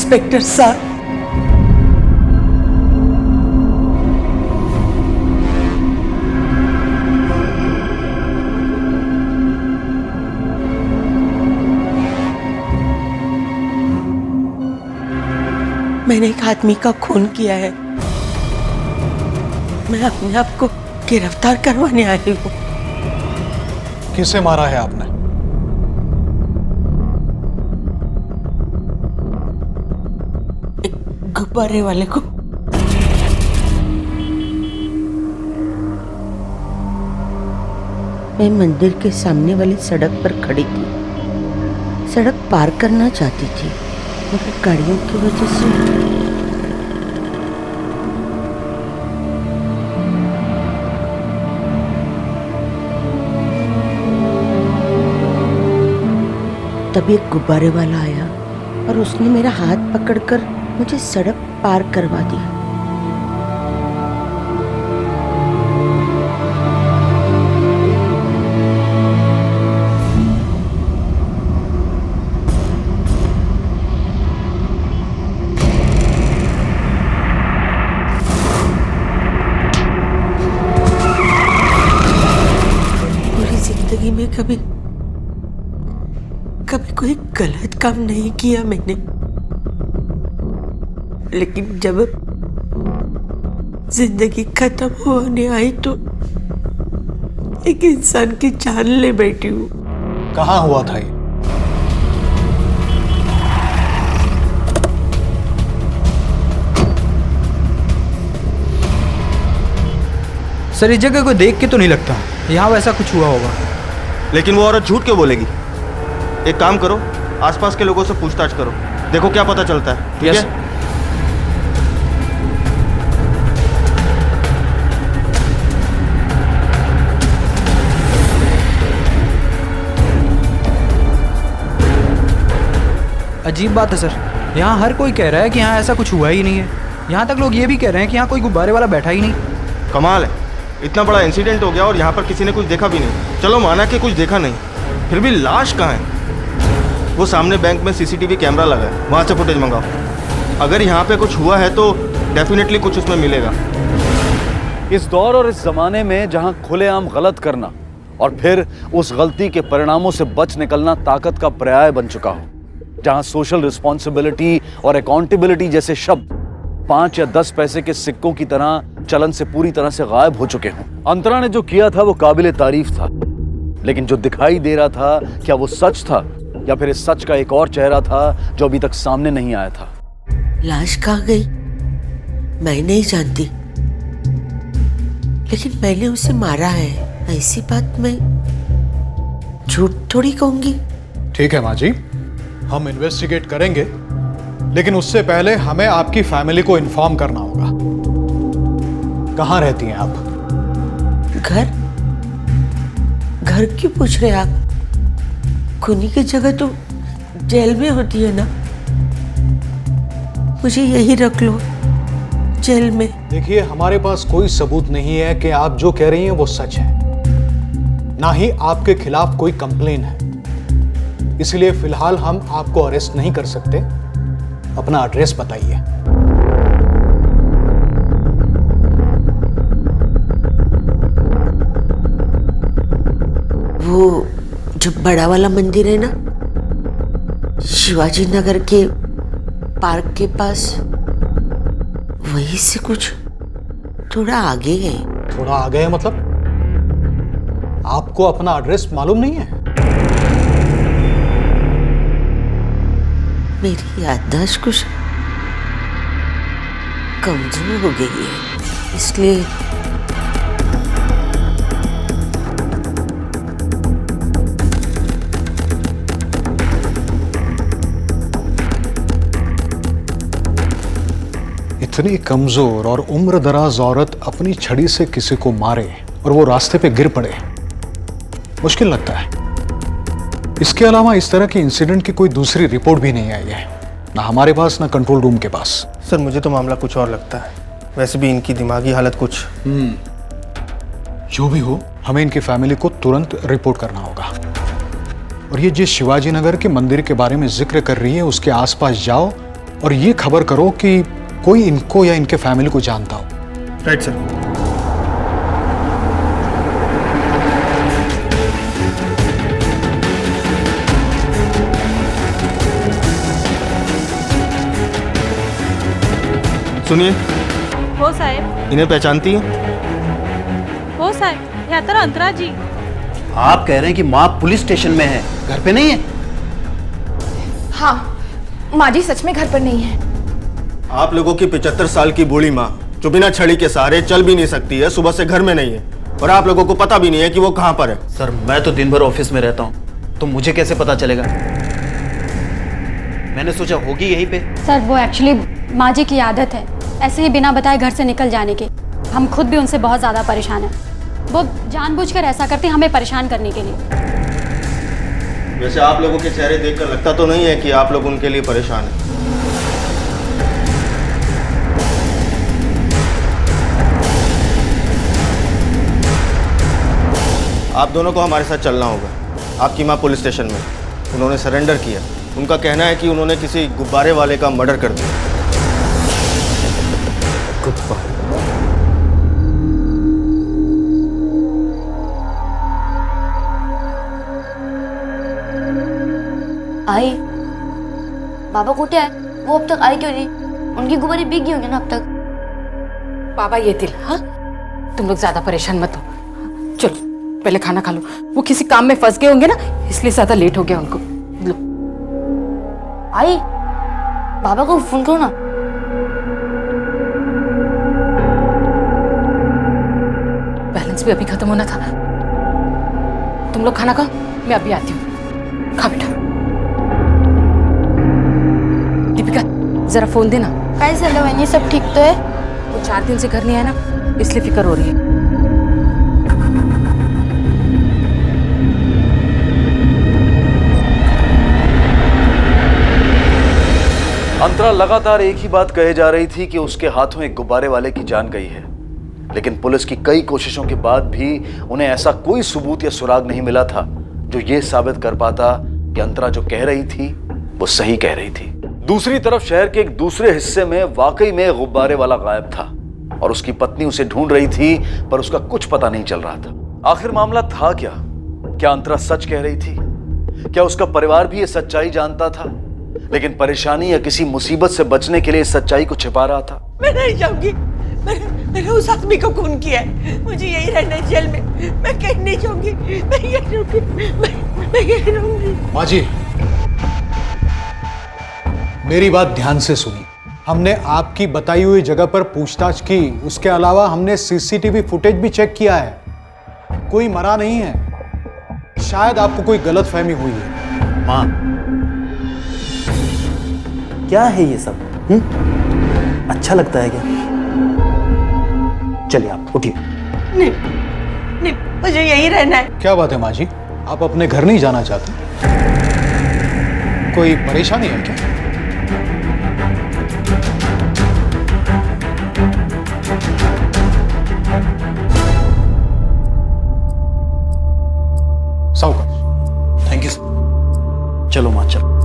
Inspector साहब, मैंने एक आदमी का खून किया है। मैं अपने आप को गिरफ्तार करवाने आई हूँ। किसे मारा है आपने? एक गुब्बारे वाले को। मैं मंदिर के सामने वाली सड़क पर खड़ी थी। सड़क पार करना चाहती थी मगर गाड़ियों की वजह से तभी एक गुब्बारे वाला आया और उसने मेरा हाथ पकड़कर मुझे सड़क पार करवा दी। पूरी जिंदगी में कभी कोई गलत काम नहीं किया मैंने, लेकिन जब जिंदगी खत्म होने आई तो एक इंसान की जान ले बैठी हूँ। कहाँ हुआ था ये? सर इस जगह को देख के तो नहीं लगता यहाँ वैसा कुछ हुआ होगा। लेकिन वो औरत झूठ क्यों बोलेगी? एक काम करो, आसपास के लोगों से पूछताछ करो, देखो क्या पता चलता है। ठीक है? अजीब बात है सर, यहाँ हर कोई कह रहा है कि यहाँ ऐसा कुछ हुआ ही नहीं है। यहाँ तक लोग ये भी कह रहे हैं कि यहाँ कोई गुब्बारे वाला बैठा ही नहीं। कमाल है, इतना बड़ा इंसिडेंट हो गया और यहाँ पर किसी ने कुछ देखा भी नहीं। चलो माना कि कुछ देखा नहीं, फिर भी लाश कहाँ है? वो सामने बैंक में सीसीटीवी कैमरा लगा है, वहाँ से फुटेज मंगाओ। अगर यहाँ पे कुछ हुआ है तो डेफिनेटली कुछ उसमें मिलेगा। इस दौर और इस जमाने में जहाँ खुलेआम गलत करना और फिर उस गलती के परिणामों से बच निकलना ताकत का पर्याय बन चुका हो, जहाँ सोशल रिस्पॉन्सिबिलिटी और अकाउंटेबिलिटी जैसे शब्द 5 या 10 पैसे के सिक्कों की तरह चलन से पूरी तरह से गायब हो चुके हों। अंतरा ने जो किया था वो काबिले तारीफ था, लेकिन जो दिखाई दे रहा था क्या वो सच था या फिर इस सच का एक और चेहरा था जो अभी तक सामने नहीं आया था? लाश कहाँ गई मैं नहीं जानती, लेकिन मैंने उसे मारा है, ऐसी बात मैं झूठ थोड़ी कहूंगी। ठीक है माँ जी, हम इन्वेस्टिगेट करेंगे, लेकिन उससे पहले हमें आपकी फैमिली को इन्फॉर्म करना होगा। कहाँ रहती हैं आप? घर क्यों पूछ रहे आप? खूनी की जगह तो जेल में होती है ना, मुझे यही रख लो जेल में। देखिए, हमारे पास कोई सबूत नहीं है कि आप जो कह रही हैं वो सच है, ना ही आपके खिलाफ कोई कंप्लेन है, इसलिए फिलहाल हम आपको अरेस्ट नहीं कर सकते। अपना एड्रेस बताइए। वो जो बड़ा वाला मंदिर है ना, शिवाजी नगर के पार्क के पास, वहीं से कुछ थोड़ा आगे है। थोड़ा आगे है मतलब? आपको अपना एड्रेस मालूम नहीं है? मेरी याददाश्त कुछ कमजोर हो गई है, इसलिए इतनी कमजोर और उम्र दराज औरत अपनी छड़ी से किसी को मारे और वो रास्ते पे गिर पड़े, मुश्किल लगता है। इसके अलावा इस तरह के इंसिडेंट की कोई दूसरी रिपोर्ट भी नहीं आई है, ना हमारे पास ना कंट्रोल रूम के पास। सर मुझे तो मामला कुछ और लगता है, वैसे भी इनकी दिमागी हालत कुछ। जो भी हो, हमें इनकी फैमिली को तुरंत रिपोर्ट करना होगा। और ये जिस शिवाजी नगर के मंदिर के बारे में जिक्र कर रही है, उसके आसपास जाओ और ये खबर करो कि कोई इनको या इनके फैमिली को जानता हो। Right sir. सुनिए, हो साहेब, इन्हें पहचानती हैं? हो साहेब, ह्या तर अंतरा जी। आप कह रहे हैं कि माँ पुलिस स्टेशन में है, घर पे नहीं है? हाँ, माँ जी सच में घर पर नहीं है। आप लोगों की 75 साल की बूढ़ी माँ जो बिना छड़ी के सहारे चल भी नहीं सकती है, सुबह से घर में नहीं है और आप लोगों को पता भी नहीं है कि वो कहाँ पर है। सर, मैं तो दिन भर ऑफिस में रहता हूँ, तो मुझे कैसे पता चलेगा? मैंने सोचा होगी यहीं पे। सर, वो एक्चुअली माँ जी की आदत है ऐसे ही बिना बताए घर से निकल जाने की। हम खुद भी उनसे बहुत ज़्यादा परेशान हैं। वो जानबूझकर ऐसा करते हैं हमें परेशान करने के लिए। वैसे आप लोगों के चेहरे देखकर लगता तो नहीं है कि आप लोग उनके लिए परेशान हैं। आप दोनों को हमारे साथ चलना होगा। आपकी माँ पुलिस स्टेशन में, उन्होंने सरेंडर किया। उनका कहना है कि उन्होंने किसी गुब्बारे वाले का मर्डर कर दिया। आई, बाबा कुठे आहे? वो अब तक आई क्यों नहीं? उनकी गुब्बारे बिक गई होंगे ना अब तक। बाबा येतील। हाँ, तुम लोग ज्यादा परेशान मत हो। चलो पहले खाना खा लो। वो किसी काम में फंस गए होंगे ना, इसलिए ज्यादा लेट हो गया उनको। लो। आई, बाबा को फोन करो ना। बैलेंस भी अभी खत्म होना था। तुम लोग खाना खाओ, मैं अभी आती हूँ। खा बेटा। दीपिका, जरा फोन देना। काय झालं वहिनी, सब ठीक तो है? वो 4 दिन से घर नहीं आया ना, इसलिए फिक्र हो रही है। अंतरा लगातार एक ही बात कहे जा रही थी कि उसके हाथों एक गुब्बारे वाले की जान गई है, लेकिन पुलिस की कई कोशिशों के बाद भी उन्हें ऐसा कोई सबूत या सुराग नहीं मिला था जो ये साबित कर पाता कि अंतरा जो कह रही थी वो सही कह रही थी। दूसरी तरफ शहर के एक दूसरे हिस्से में वाकई में गुब्बारे वाला गायब था और उसकी पत्नी उसे ढूंढ रही थी, पर उसका कुछ पता नहीं चल रहा था। आखिर मामला था क्या? क्या अंतरा सच कह रही थी? क्या उसका परिवार भी ये सच्चाई जानता था, लेकिन परेशानी या किसी मुसीबत से बचने के लिए इस सच्चाई को छिपा रहा था? मैं नहीं जाऊंगी। मैंने उस आदमी को खून किया है। मुझे यही रहना है जेल में। मैं कहीं नहीं जाऊंगी। मैं यही रहूंगी। मैं यही रहूंगी। माँ जी, मेरी बात ध्यान से सुनिए। हमने आपकी बताई हुई जगह पर पूछताछ की, उसके अलावा हमने सीसीटीवी फुटेज भी चेक किया है। कोई मरा नहीं है। शायद आपको कोई गलतफहमी हुई है। माँ, क्या है ये सब? अच्छा लगता है क्या? चलिए आप उठिए। नहीं, मुझे यही रहना है। क्या बात है माँ जी, आप अपने घर नहीं जाना चाहते? कोई परेशानी है क्या? सावकाश। Thank you sir. चलो माँ, चलो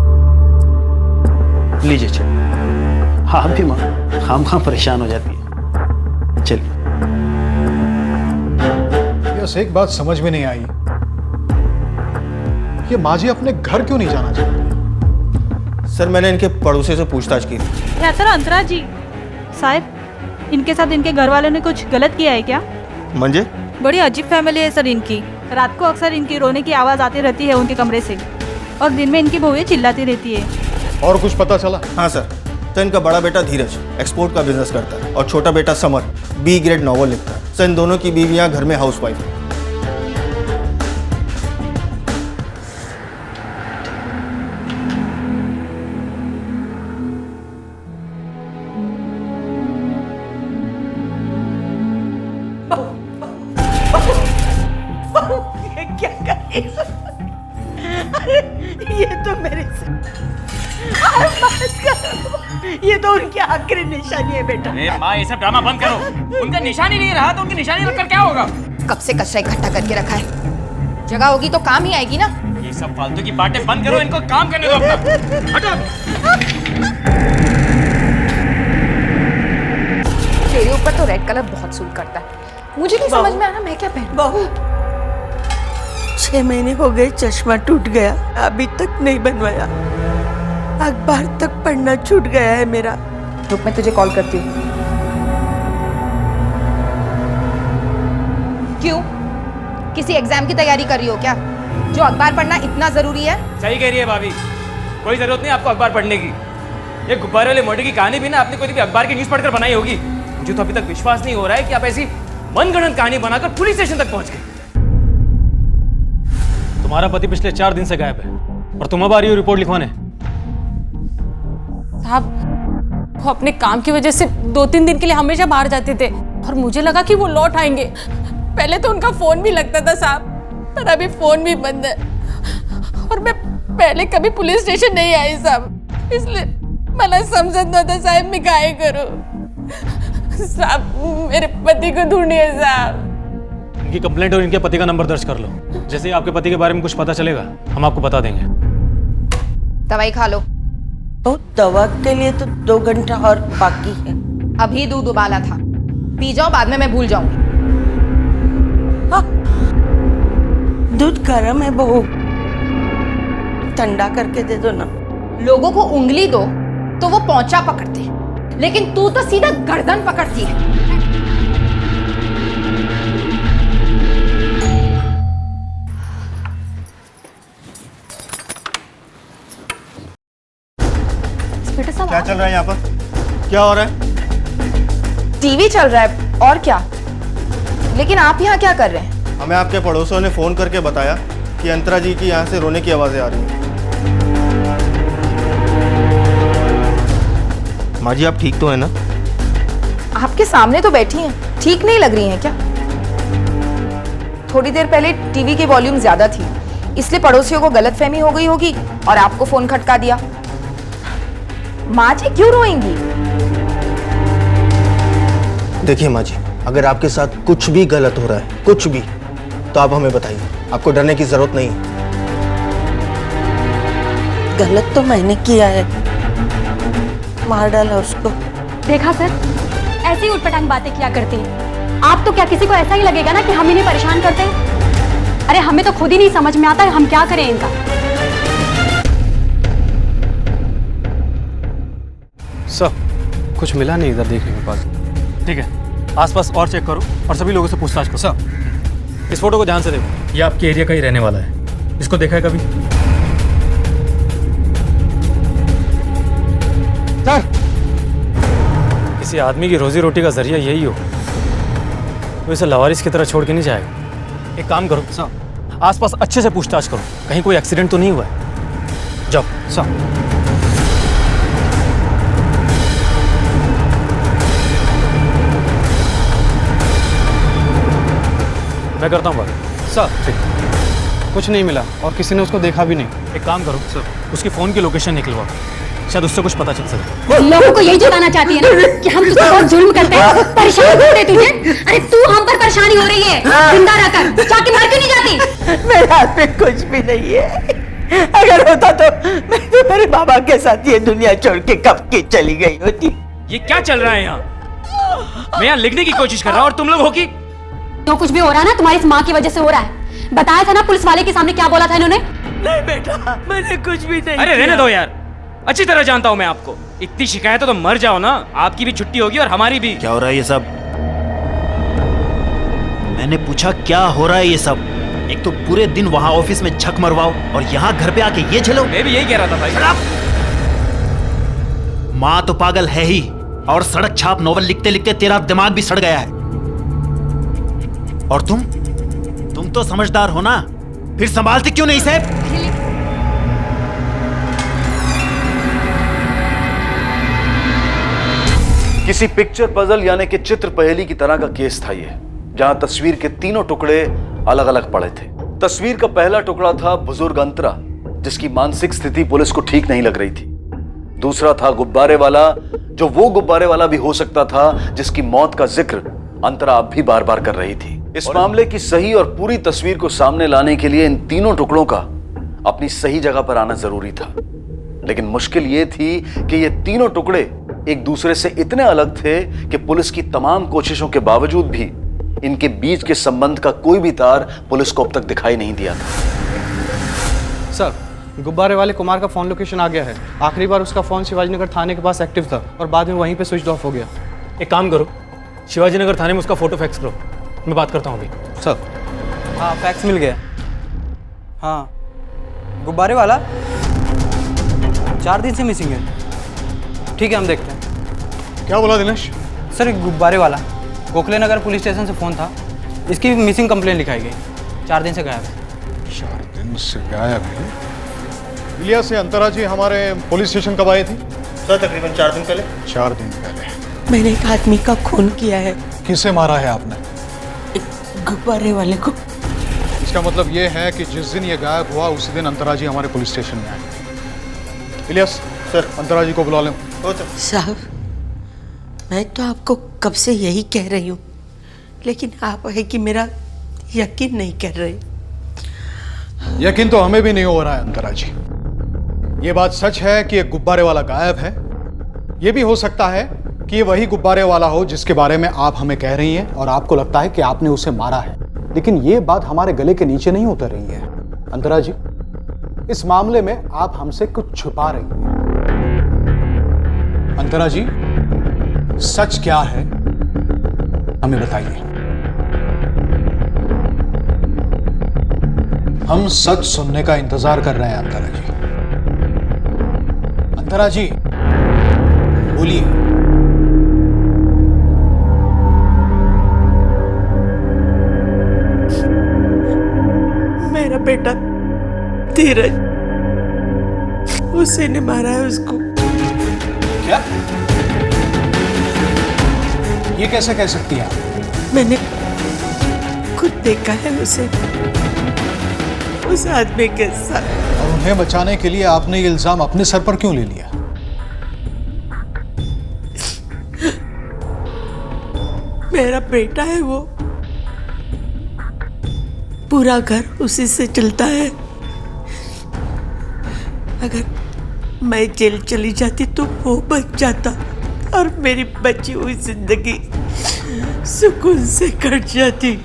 लीजिए। चलो। हाँ भी माँ, खाम परेशान हो जाती है। चलिए। बस एक बात समझ में नहीं आई, ये माँ जी अपने घर क्यों नहीं जाना चाहती? सर, मैंने इनके पड़ोसी से पूछताछ की थी। ह्या तर अंतरा जी। साहेब, इनके साथ इनके घर वालों ने कुछ गलत किया है क्या? मंजे? बड़ी अजीब फैमिली है सर इनकी। रात को अक्सर इनकी रोने की आवाज आती रहती है उनके कमरे से, और दिन में इनकी बहुएं चिल्लाती रहती है। और कुछ पता चला? हाँ सर, तो इनका बड़ा बेटा धीरज एक्सपोर्ट का बिजनेस करता है और छोटा बेटा समर B ग्रेड नॉवल लिखता है। सर, इन दोनों की बीवियां घर में हाउसवाइफ है। ये क्या करे? अरे ये तो मेरे से ये तो उनकी आखिरी निशानी है बेटा। माँ, ये सब ड्रामा बंद करो। उनका निशानी नहीं रहा तो उनकी निशानी रखकर क्या होगा? कब से कचरा इकट्ठा करके रखा है, जगह होगी तो काम ही आएगी ना। ये सब फालतू की बातें बंद करो, इनको काम करने दो अपना। हटो। वसूल करता है। मुझे नहीं समझ में आ रहा मैं क्या पहनूं। बहू 6 महीने हो गए, चश्मा टूट गया, अभी तक नहीं बनवाया। अखबार तक पढ़ना छूट गया है मेरा। रुक, मैं तुझे कॉल करती हूँ। क्यों? किसी एग्जाम की तैयारी कर रही हो क्या, जो अखबार पढ़ना इतना जरूरी है? सही कह रही है भाभी, कोई जरूरत नहीं आपको अखबार पढ़ने की। ये गुब्बारे वाले मोटे की कहानी भी ना आपने कोई भी अखबार की न्यूज़ पढ़कर बनाई होगी। मुझे तो अभी तक विश्वास नहीं हो रहा है कि आप ऐसी मनगढ़ंत कहानी बनाकर पुलिस स्टेशन तक पहुंच गए। तुम्हारा पति पिछले 4 दिन से गायब है और तुम अब आ रही हो रिपोर्ट लिखवाने। साहब, वो अपने काम की वजह से 2-3 दिन के लिए हमेशा बाहर जाते थे और मुझे लगा कि वो लौट आएंगे। पहले तो उनका फोन भी लगता था साहब, पर अभी फोन भी बंद है। और मैं पहले कभी पुलिस स्टेशन नहीं आई साहब, इसलिए मला समझत नव्हतं साहेब मी काय करूं। साहब मेरे पति को ढूंढिए साहब। इनकी कंप्लेंट और इनके पति का नंबर दर्ज कर लो। जैसे ही आपके पति के बारे में कुछ पता चलेगा हम आपको बता देंगे। दवाई खा लो। तो दवा के लिए तो 2 घंटा और बाकी है। अभी दूध उबाला था, पी जाओ, बाद में मैं भूल जाऊंगी। हाँ, दूध गर्म है बहू, ठंडा करके दे दो ना। लोगों को उंगली दो तो वो पोंचा पकड़ते हैं, लेकिन तू तो सीधा गर्दन पकड़ती है। क्या चल रहा है यहाँ पर? क्या हो रहा है? टीवी चल रहा है और क्या, लेकिन आप यहाँ क्या कर रहे हैं? हमें आपके पड़ोसियों ने फोन करके बताया कि अंतरा जी की यहाँ से रोने की आवाजें आ रही हैं। माँ जी आप ठीक तो है ना? आपके सामने तो बैठी हैं, ठीक नहीं लग रही हैं क्या? थोड़ी देर पहले टीवी की वॉल्यूम ज्यादा थी, इसलिए पड़ोसियों को गलतफहमी हो गई होगी और आपको फोन खटका दिया। माँ जी क्यों रोएंगी? देखिए माँ जी, अगर आपके साथ कुछ भी गलत हो रहा है, कुछ भी, तो आप हमें बताइए, आपको डरने की जरूरत नहीं है। गलत तो मैंने किया है, मार डाला उसको। देखा सर, ऐसी उटपटांग बातें किया करती हैं। आप तो क्या किसी को ऐसा ही लगेगा ना कि हम इन्हें परेशान करते हैं? अरे हमें तो खुद ही नहीं समझ में आता है हम क्या करें इनका। सर कुछ मिला नहीं इधर देखने के बाद। ठीक है, आसपास और चेक करो और सभी लोगों से पूछताछ करो। सर इस फोटो को ध्यान से देखो, ये आपके एरिया का ही रहने वाला है। इसको देखा है कभी? सर किसी आदमी की रोजी रोटी का जरिया यही हो तो इसे लवारिस की तरह छोड़ के नहीं जाएगा। एक काम करो सर, आसपास अच्छे से पूछताछ करो, कहीं कोई एक्सीडेंट तो नहीं हुआ है। जाओ सर। मैं करता हूँ बात। सर कुछ नहीं मिला और किसी ने उसको देखा भी नहीं। एक काम करो सर, उसकी फोन की लोकेशन निकलवाओ, शायद उससे कुछ पता चल सके। लोगों को यही जताना चाहती है ना कि हम तुझसे बहुत जुल्म करते हैं, परेशान करते हैं तुझे। अरे तू हम पर परेशानी हो रही है, जिंदा रहकर जाके मर क्यों नहीं जाती? मेरे हाथ में कुछ भी नहीं है। अगर होता तो मैं तो मेरे बाबा के साथ ये दुनिया छोड़ के कब की चली गई होती। ये क्या चल रहा है यहाँ? मैं यहाँ लिखने की कोशिश कर रहा हूँ और तुम लोग हो कि जो कुछ भी हो रहा है ना तुम्हारी इस माँ की वजह से हो रहा है। बताया था ना पुलिस वाले के सामने क्या बोला था इन्होंने? नहीं बेटा, मैंने कुछ भी नहीं। अरे रहने दो यार, अच्छी तरह जानता हूँ मैं आपको। इतनी शिकायत है तो मर जाओ ना, आपकी भी छुट्टी होगी और हमारी भी। क्या हो रहा है ये सब? मैंने पूछा क्या हो रहा है ये सब? एक तो पूरे दिन वहां ऑफिस में झक मरवाओ और यहाँ घर पे आके ये झेलो। मैं भी यही कह रहा था भाई। माँ तो पागल है ही, और सड़क छाप नॉवल लिखते लिखते तेरा दिमाग भी सड़ गया है। और तुम तो समझदार हो ना, फिर संभालते क्यों नहीं साहब? किसी पिक्चर पजल यानी कि चित्र पहेली की तरह का केस था ये, जहां तस्वीर के तीनों टुकड़े अलग अलग पड़े थे। तस्वीर का पहला टुकड़ा था बुजुर्ग अंतरा, जिसकी मानसिक स्थिति पुलिस को ठीक नहीं लग रही थी। दूसरा था गुब्बारे वाला, जो वो गुब्बारे वाला भी हो सकता था जिसकी मौत का जिक्र अंतरा अब भी बार बार कर रही थी। इस मामले की सही और पूरी तस्वीर को सामने लाने के लिए इन तीनों टुकड़ों का अपनी सही जगह पर आना जरूरी था। लेकिन मुश्किल ये थी कि ये तीनों टुकड़े एक दूसरे से इतने अलग थे कि पुलिस की तमाम कोशिशों के बावजूद भी इनके बीच के संबंध का कोई भी तार पुलिस को अब तक दिखाई नहीं दिया था। सर, गुब्बारे वाले कुमार का फोन लोकेशन आ गया है। आखिरी बार उसका फोन शिवाजीनगर थाने के पास एक्टिव था और बाद में वहीं पे स्विच ऑफ हो गया। एक काम करो, शिवाजीनगर थाने में उसका फोटो फैक्स करो, मैं बात करता हूँ अभी। सर, हाँ फैक्स मिल गया। हाँ, गुब्बारे वाला 4 दिन से मिसिंग है। ठीक है, हम देखते हैं। क्या बोला दिनेश? सर, एक गुब्बारे वाला गोखले नगर पुलिस स्टेशन से फ़ोन था, इसकी मिसिंग कंप्लेन लिखाई गई। 4 दिन से गायब है। 4 दिन से गायब है? इलिया से अंतरा जी हमारे पुलिस स्टेशन कब आई थी? सर, तकरीबन 4 दिन पहले। 4 दिन पहले। मैंने एक आदमी का खून किया है। किसे मारा है आपने? एक गुब्बारे वाले को। इसका मतलब ये है कि जिस दिन ये गायब हुआ उसी दिन अंतरा जी हमारे पुलिस स्टेशन में आए। इलियास, सर, अंतरा जी को बुला लें। साहब, मैं तो आपको कब से यही कह रही हूँ, लेकिन आप है कि मेरा यकीन नहीं कर रहे। यकीन तो हमें भी नहीं हो रहा है अंतरा जी। ये बात सच है कि एक गुब्बारे वाला गायब है। ये भी हो सकता है कि ये वही गुब्बारे वाला हो जिसके बारे में आप हमें कह रही हैं और आपको लगता है कि आपने उसे मारा है, लेकिन ये बात हमारे गले के नीचे नहीं उतर रही है। अंतरा जी, इस मामले में आप हमसे कुछ छुपा रही हैं। अंतरा जी, सच क्या है हमें बताइए। हम सच सुनने का इंतजार कर रहे हैं अंतरा जी। अंतरा जी, बोलिए। मेरा बेटा धीरज, उसी ने मारा है उसको। क्या? ये कैसे कह सकती है आप? मैंने खुद देखा है उसे, उस आदमी के साथ। और उन्हें बचाने के लिए आपने ये इल्जाम अपने सर पर क्यों ले लिया? मेरा बेटा है वो, पूरा घर उसी से चलता है। अगर मैं जेल चली जाती तो वो बच जाता और मेरी बची हुई जिंदगी सुकून से कट जाती।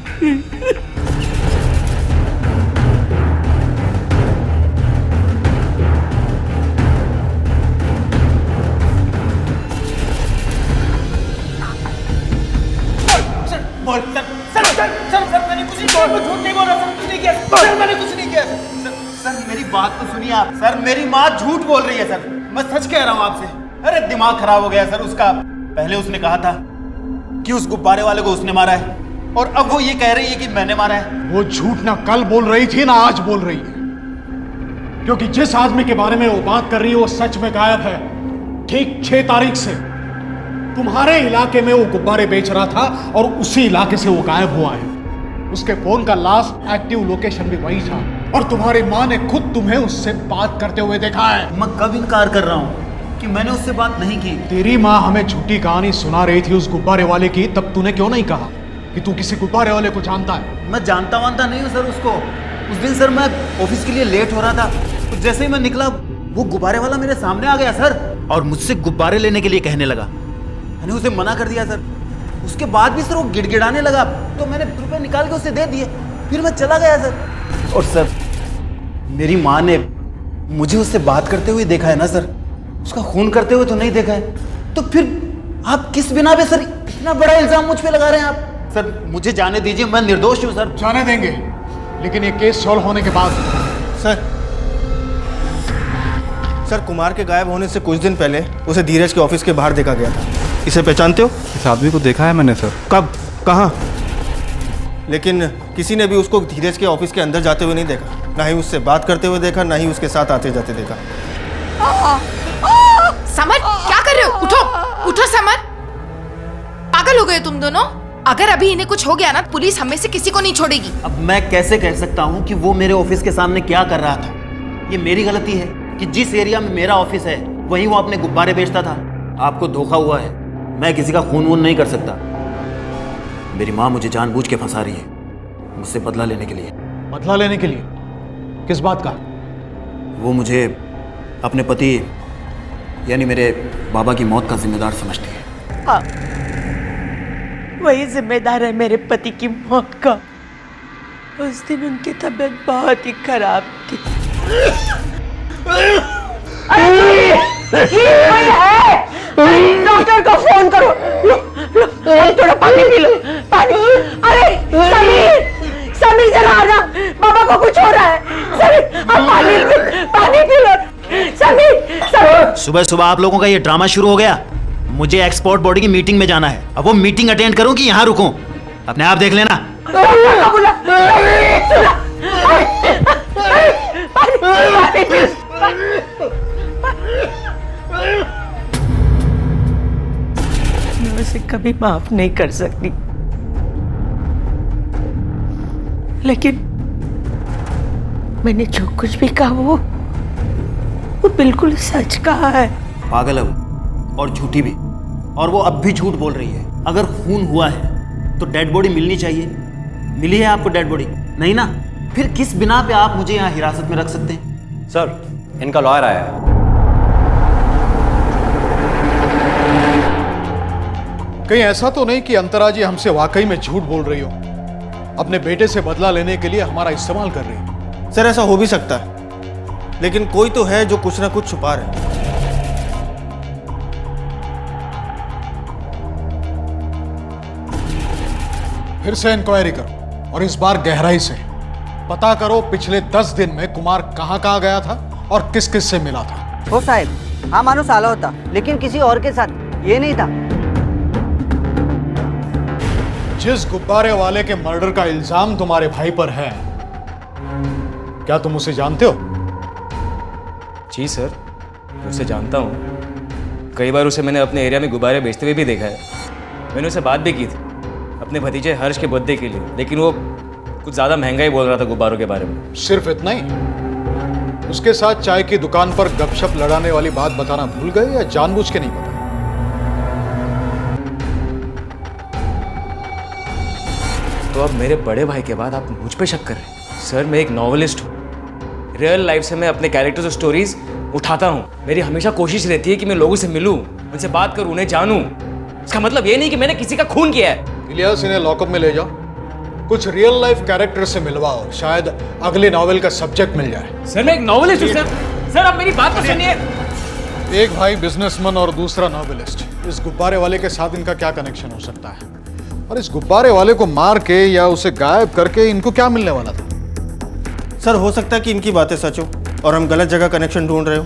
मेरी बात तो सुनिए आप। सर, मेरी माँ झूठ बोल रही है सर, मैं सच कह रहा हूँ आपसे। अरे दिमाग खराब हो गया सर उसका। पहले उसने कहा था कि उस गुब्बारे वाले को उसने मारा है, और अब वो ये कह रही है कि मैंने मारा है। वो झूठ ना कल बोल रही थी ना आज बोल रही है, क्योंकि जिस आदमी के बारे में वो बात कर रही है वो सच में गायब है। ठीक 6 तारीख से तुम्हारे इलाके में वो गुब्बारे बेच रहा था और उसी इलाके से वो गायब हुआ है। उसके फोन का लास्ट एक्टिव लोकेशन भी वही था और तुम्हारी माँ ने खुद तुम्हें उससे बात करते हुए देखा है। मैं कब इनकार कर रहा हूँ कि मैंने उससे बात नहीं की। तेरी माँ हमें झूठी कहानी सुना रही थी उस गुब्बारे वाले की, तब तूने क्यों नहीं कहा कि तू किसी गुब्बारे वाले को जानता है? मैं जानता वानता नहीं हूँ सर उसको। उस दिन सर मैं ऑफिस के लिए लेट हो रहा था, तो जैसे ही मैं निकला वो गुब्बारे वाला मेरे सामने आ गया सर, और मुझसे गुब्बारे लेने के लिए कहने लगा। मैंने उसे मना कर दिया सर। उसके बाद भी सर वो गिड़गिड़ाने लगा, तो मैंने रुपए निकाल के उसे दे दिए, फिर मैं चला गया सर। और सर, मेरी माँ ने मुझे उससे बात करते हुए देखा है ना सर, उसका खून करते हुए तो नहीं देखा है। तो फिर आप किस बिना पे सर इतना बड़ा इल्जाम मुझ पे लगा रहे हैं आप? सर मुझे जाने दीजिए, मैं निर्दोष हूँ सर। जाने देंगे, लेकिन ये केस सॉल्व होने के बाद। सर, कुमार के गायब होने से कुछ दिन पहले उसे धीरज के ऑफिस के बाहर देखा गया था। इसे पहचानते हो? इस आदमी को देखा है मैंने सर। कब, कहाँ? लेकिन किसी ने भी उसको धीरज के ऑफिस के अंदर जाते हुए नहीं देखा, ना ही उससे बात करते हुए देखा, ना ही उसके साथ आते जाते देखा। समर, क्या कर रहे हो? उठो, उठो समर। पागल हो गए तुम दोनों? अगर अभी इन्हें कुछ हो गया ना, पुलिस हमें से किसी को नहीं छोड़ेगी। अब मैं कैसे कह सकता हूँ कि वो मेरे ऑफिस के सामने क्या कर रहा था? ये मेरी गलती है कि जिस एरिया में मेरा ऑफिस है वहीं वो अपने गुब्बारे बेचता था। आपको धोखा हुआ है, मैं किसी का खून वून नहीं कर सकता। मेरी माँ मुझे जानबूझ के फंसा रही है, मुझसे बदला लेने के लिए। बदला लेने के लिए? किस बात का? वो मुझे अपने पति यानी मेरे बाबा की मौत का जिम्मेदार समझती है। हाँ, वही जिम्मेदार है मेरे पति की मौत का। उस दिन उनकी तबीयत बहुत ही खराब थी। डॉक्टर को फोन करो। थोड़ा पानी पी लो, पानी। अरे समीर, समीर जरा आना, बाबा को कुछ हो रहा है। समीर, आप पानी पी लो। समीर, समीर। सुबह सुबह आप लोगों का ये ड्रामा शुरू हो गया। मुझे एक्सपोर्ट बॉडी की मीटिंग में जाना है। अब वो मीटिंग अटेंड करूं कि यहाँ रुकूं, अपने आप देख लेना। मैं उसे कभी माफ नहीं कर सकती, लेकिन मैंने जो कुछ भी कहा वो बिल्कुल सच कहा है। पागल है वो, और झूठी भी, और वो अब भी झूठ बोल रही है। अगर खून हुआ है तो डेड बॉडी मिलनी चाहिए। मिली है आपको डेड बॉडी? नहीं ना, फिर किस बिना पे आप मुझे यहाँ हिरासत में रख सकते हैं? सर, इनका लॉयर आया है। कहीं ऐसा तो नहीं कि अंतरा जी हमसे वाकई में झूठ बोल रही हो, अपने बेटे से बदला लेने के लिए हमारा इस्तेमाल कर रही है? सर ऐसा हो भी सकता है, लेकिन कोई तो है जो कुछ ना कुछ छुपा रहा है। फिर से इंक्वायरी करो और इस बार गहराई से पता करो पिछले 10 दिन में कुमार कहां कहां गया था और किस किस से मिला था। हो साहब, हाँ मानो साला होता, लेकिन किसी और के साथ, ये नहीं था। जिस गुब्बारे वाले के मर्डर का इल्जाम तुम्हारे भाई पर है, क्या तुम उसे जानते हो? जी सर, मैं उसे जानता हूँ। कई बार उसे मैंने अपने एरिया में गुब्बारे बेचते हुए भी देखा है। मैंने उसे बात भी की थी अपने भतीजे हर्ष के बर्थडे के लिए, लेकिन वो कुछ ज़्यादा महंगा ही बोल रहा था गुब्बारों के बारे में। सिर्फ इतना ही? उसके साथ चाय की दुकान पर गपशप लड़ाने वाली बात बताना भूल गए या जानबूझ के नहीं बताया? तो अब मेरे बड़े भाई के बाद आप मुझ पे शक कर रहे हैं? सर, मैं एक नॉवेलिस्ट हूँ। रियल लाइफ से मैं अपने कैरेक्टर्स और स्टोरीज उठाता हूँ। मेरी हमेशा कोशिश रहती है कि मैं लोगों से मिलूं, उनसे बात करूं, उन्हें जानूं। इसका मतलब ये नहीं कि मैंने किसी का खून किया है। इलियास, इन्हें लॉकअप में ले जाओ, कुछ रियल लाइफ कैरेक्टर से मिलवाओ, शायद अगले नॉवेल का सब्जेक्ट मिल जाए। सर, मैं एक नॉवेलिस्ट हूँ सर। सर, आप मेरी बात तो सुनिए। एक भाई बिजनेसमैन और दूसरा नॉवेलिस्ट, इस गुब्बारे वाले के साथ इनका क्या कनेक्शन हो सकता है? और इस गुब्बारे वाले को मार के या उसे गायब करके इनको क्या मिलने वाला था? सर, हो सकता है कि इनकी बातें सच हो और हम गलत जगह कनेक्शन ढूंढ रहे हो।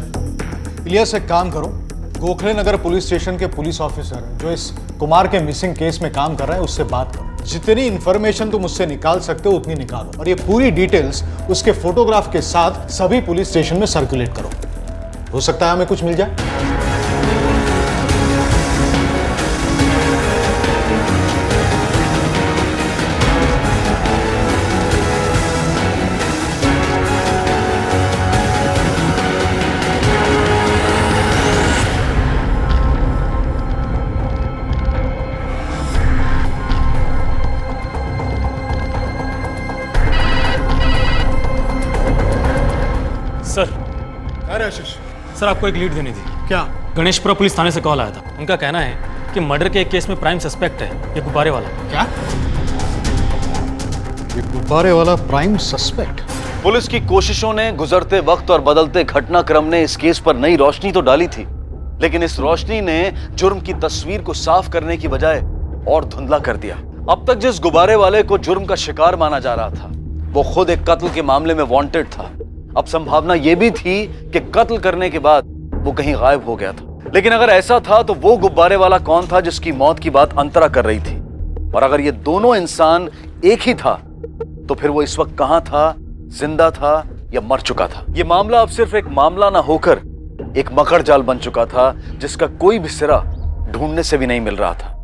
इलियास, एक काम करो, गोखले नगर पुलिस स्टेशन के पुलिस ऑफिसर जो इस कुमार के मिसिंग केस में काम कर रहा है उससे बात करो। जितनी इंफॉर्मेशन तुम उससे निकाल सकते हो उतनी निकालो, और ये पूरी डिटेल्स उसके फोटोग्राफ के साथ सभी पुलिस स्टेशन में सर्कुलेट करो। हो सकता है हमें कुछ मिल जाए। सर, अरे आशीष, सर आपको एक लीड देनी थी। क्या? गणेशपुरा पुलिस थाने से कॉल आया था। उनका कहना है कि मर्डर के एक केस में प्राइम सस्पेक्ट है ये गुब्बारे वाला। क्या? ये गुब्बारे वाला प्राइम सस्पेक्ट? पुलिस की कोशिशों ने, गुजरते वक्त और बदलते घटनाक्रम ने इस केस पर नई रोशनी तो डाली थी, लेकिन इस रोशनी ने जुर्म की तस्वीर को साफ करने की बजाय और धुंधला कर दिया। अब तक जिस गुब्बारे वाले को जुर्म का शिकार माना जा रहा था, वो खुद एक कत्ल के मामले में वांटेड था। अब संभावना यह भी थी कि कत्ल करने के बाद वो कहीं गायब हो गया था। लेकिन अगर ऐसा था तो वो गुब्बारे वाला कौन था जिसकी मौत की बात अंतरा कर रही थी? और अगर ये दोनों इंसान एक ही था तो फिर वो इस वक्त कहां था? जिंदा था या मर चुका था? ये मामला अब सिर्फ एक मामला ना होकर एक मकड़ जाल बन चुका था जिसका कोई भी सिरा ढूंढने से भी नहीं मिल रहा था।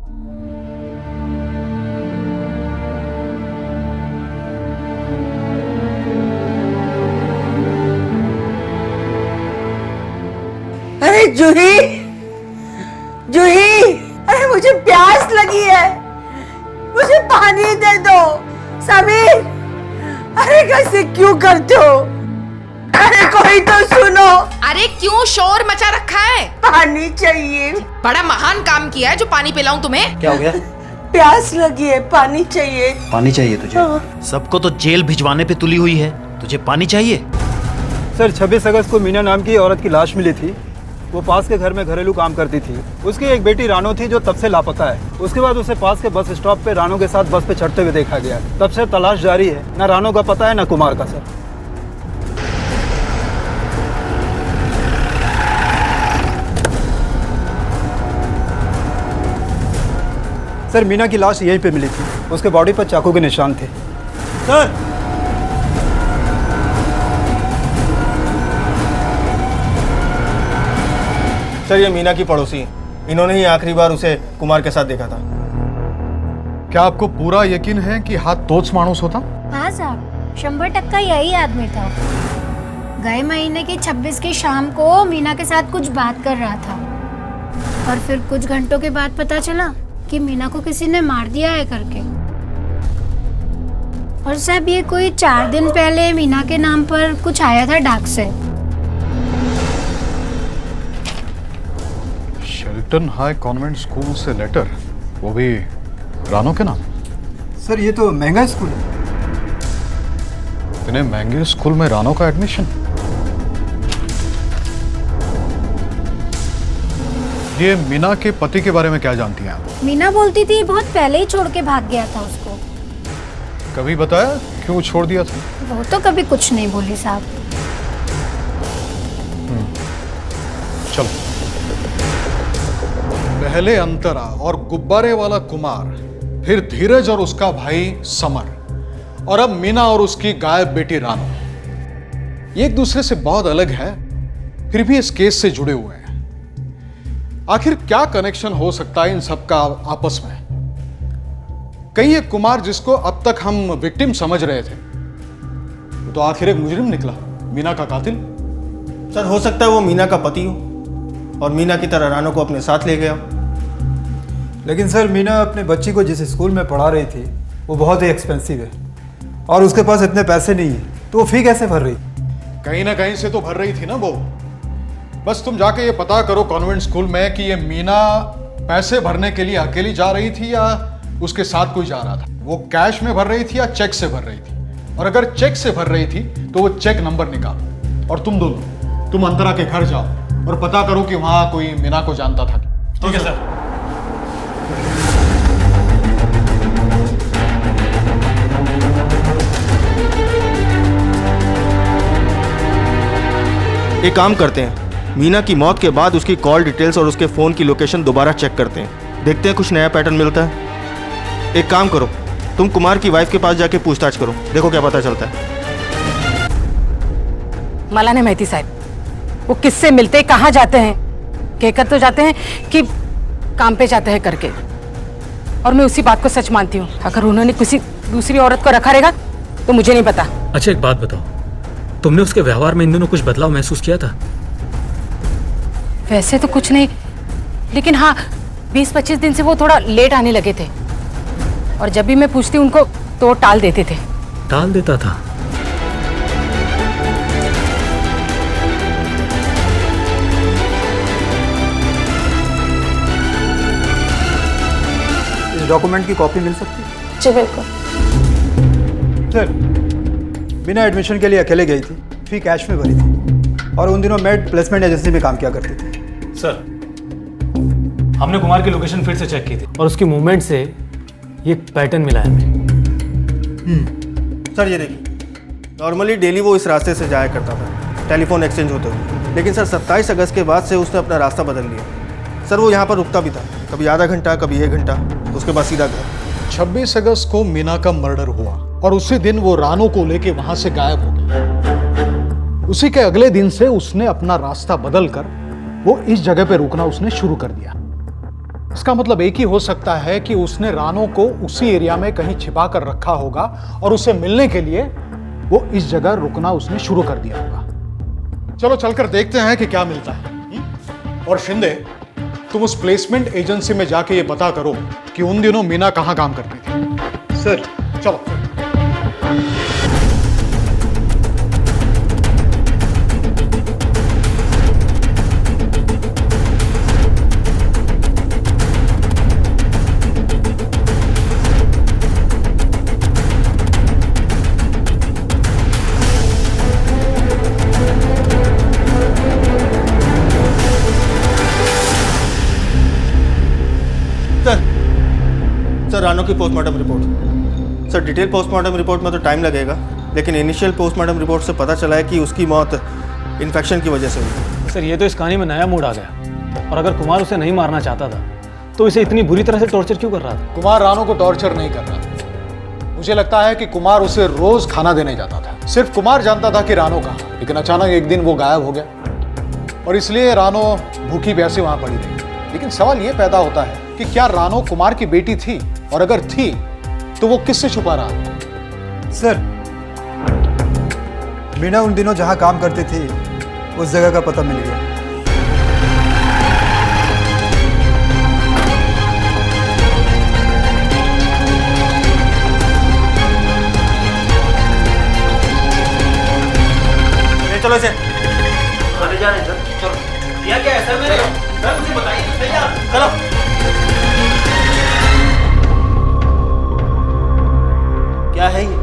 अरे जूही, जूही, अरे मुझे प्यास लगी है, मुझे पानी दे दो। समीर, अरे कैसे क्यों करते हो? अरे कोई तो सुनो। अरे क्यों शोर मचा रखा है? पानी चाहिए। बड़ा महान काम किया है जो पानी पिलाऊं तुम्हें। क्या हो गया? प्यास लगी है, पानी चाहिए। पानी चाहिए तुझे? सबको तो जेल भिजवाने पे तुली हुई है, तुझे पानी चाहिए? सर 26 अगस्त को मीना नाम की औरत की लाश मिली थी। वो पास के घर में घरेलू काम करती थी। उसकी एक बेटी रानो थी जो तब से लापता है। उसके बाद उसे पास के बस स्टॉप पे रानो के साथ बस पे चढ़ते हुए देखा गया। तब से तलाश जारी है, ना रानो का पता है ना कुमार का। सर मीना की लाश यहीं पे मिली थी। उसके बॉडी पर चाकू के निशान थे। सर सर ये मीना की पड़ोसी, इन्होंने ही आखिरी बार उसे कुमार के साथ देखा था। क्या आपको पूरा यकीन है कि हाथ तोच मानुस होता? हाँ साहब, 100% यही आदमी था। गए महीने की 26 की शाम को मीना के साथ कुछ बात कर रहा था और फिर कुछ घंटों के बाद पता चला कि मीना को किसी ने मार दिया है करके। और साहब ये कोई 4 दिन पहले मीना के नाम पर कुछ आया था डाक से। शेल्टन हाई कॉन्वेंट स्कूल से लेटर, वो भी रानो के नाम? सर ये तो महंगा स्कूल है। इतने महंगे स्कूल में रानो का एडमिशन? ये मीना के पति के बारे में क्या जानती हैं आप? मीना बोलती थी बहुत पहले ही छोड़ के भाग गया था उसको। कभी बताया क्यों छोड़ दिया था? वो तो कभी कुछ नहीं बोली साहब। चलो, पहले अंतरा और गुब्बारे वाला कुमार, फिर धीरज और उसका भाई समर, और अब मीना और उसकी गायब बेटी रानो। ये एक दूसरे से बहुत अलग है, फिर भी इस केस से जुड़े हुए हैं। आखिर क्या कनेक्शन हो सकता है इन सब का आपस में? कहीं ये कुमार जिसको अब तक हम विक्टिम समझ रहे थे, तो आखिर एक मुजरिम निकला, मीना का कातिल। सर हो सकता है वो मीना का पति हो और मीना की तरह रानो को अपने साथ ले गया। लेकिन सर मीना अपने बच्ची को जिस स्कूल में पढ़ा रही थी वो बहुत ही एक्सपेंसिव है और उसके पास इतने पैसे नहीं है, तो वो फी कैसे भर रही? कहीं ना कहीं से तो भर रही थी ना वो। बस तुम जाके ये पता करो कॉन्वेंट स्कूल में कि ये मीना पैसे भरने के लिए अकेली जा रही थी या उसके साथ कोई जा रहा था। वो कैश में भर रही थी या चेक से भर रही थी, और अगर चेक से भर रही थी तो वो चेक नंबर निकालो। और तुम दोनों, तुम अंतरा के घर जाओ और पता करो कि वहां कोई मीना को जानता था। ठीक है सर। एक काम करते हैं, मीना की मौत के बाद उसकी कॉल डिटेल्स और उसके फ़ोन की लोकेशन दोबारा चेक करते हैं, देखते हैं कुछ नया पैटर्न मिलता है। एक काम करो, तुम कुमार की वाइफ के पास जाके पूछताछ करो, देखो क्या पता चलता है। मला नहीं माहिती साहब, वो किससे मिलते, कहाँ जाते हैं? कहकर तो जाते हैं कि काम पे जाते हैं करके, और मैं उसी बात को सच मानती हूँ। अगर उन्होंने किसी दूसरी औरत को रखा रहेगा तो मुझे नहीं पता। अच्छा एक बात बताओ, तुमने उसके व्यवहार में इन दिनों कुछ बदलाव महसूस किया था? वैसे तो कुछ नहीं, लेकिन हाँ 20-25 दिन से वो थोड़ा लेट आने लगे थे, और जब भी मैं पूछती उनको तो वो टाल देते थे। टाल देता था? इस डॉक्यूमेंट की कॉपी मिल सकती है? जी बिल्कुल। सर बिना एडमिशन के लिए अकेले गई थी, फी कैश में भरी थी, और उन दिनों मेड प्लेसमेंट एजेंसी में काम किया करती थी। सर हमने कुमार की लोकेशन फिर से चेक की थी और उसकी मूवमेंट से ये पैटर्न मिला है हमें। सर ये देखिए, नॉर्मली डेली वो इस रास्ते से जाया करता था, टेलीफोन एक्सचेंज होते हुए, लेकिन सर 27 अगस्त के बाद से उसने अपना रास्ता बदल लिया। सर वो यहाँ पर रुकता भी था, कभी आधा घंटा कभी 1 घंटा, उसके बाद सीधा घर। 26 अगस्त को मीना का मर्डर हुआ और उसी दिन वो रानो को लेके वहां से गायब हो गया। उसी के अगले दिन से उसने अपना रास्ता बदलकर वो इस जगह पे रुकना उसने शुरू कर दिया। इसका मतलब एक ही हो सकता है कि उसने रानो को उसी एरिया में कहीं छिपा कर रखा होगा और उसे मिलने के लिए वो इस जगह रुकना उसने शुरू कर दिया होगा। चलो चलकर देखते हैं कि क्या मिलता है। और शिंदे, तुम उस प्लेसमेंट एजेंसी में जाके ये पता करो कि उन दिनों मीना कहाँ काम करती थी। सर चलो। सर रानो की postmortem report. Sir detail postmortem report में तो टाइम लगेगा, लेकिन इनिशियल पोस्टमार्टम रिपोर्ट से पता चला है कि उसकी मौत इन्फेक्शन की वजह से हुई। सर ये तो इस कहानी में नया मूड आ गया। और अगर कुमार उसे नहीं मारना चाहता था तो इसे इतनी बुरी तरह से टॉर्चर क्यों कर रहा था? कुमार रानो को टॉर्चर नहीं कर रहा था। मुझे लगता है कि कुमार उसे रोज खाना देने जाता था। सिर्फ कुमार जानता था कि रानो कहाँ, लेकिन अचानक एक दिन वो गायब हो गया और इसलिए रानो भूखी प्यासी वहां पड़ी रही। लेकिन सवाल ये पैदा होता है कि क्या रानो कुमार की बेटी थी, और अगर थी तो वो किससे छुपा रहा था? सर मीना उन दिनों जहां काम करती थी उस जगह का पता मिल गया। चलो इसे आने जा रहे हैं सर। चलो यह क्या है सर? मेरे सर मुझे बताइए। भैया चलो। क्या है ये?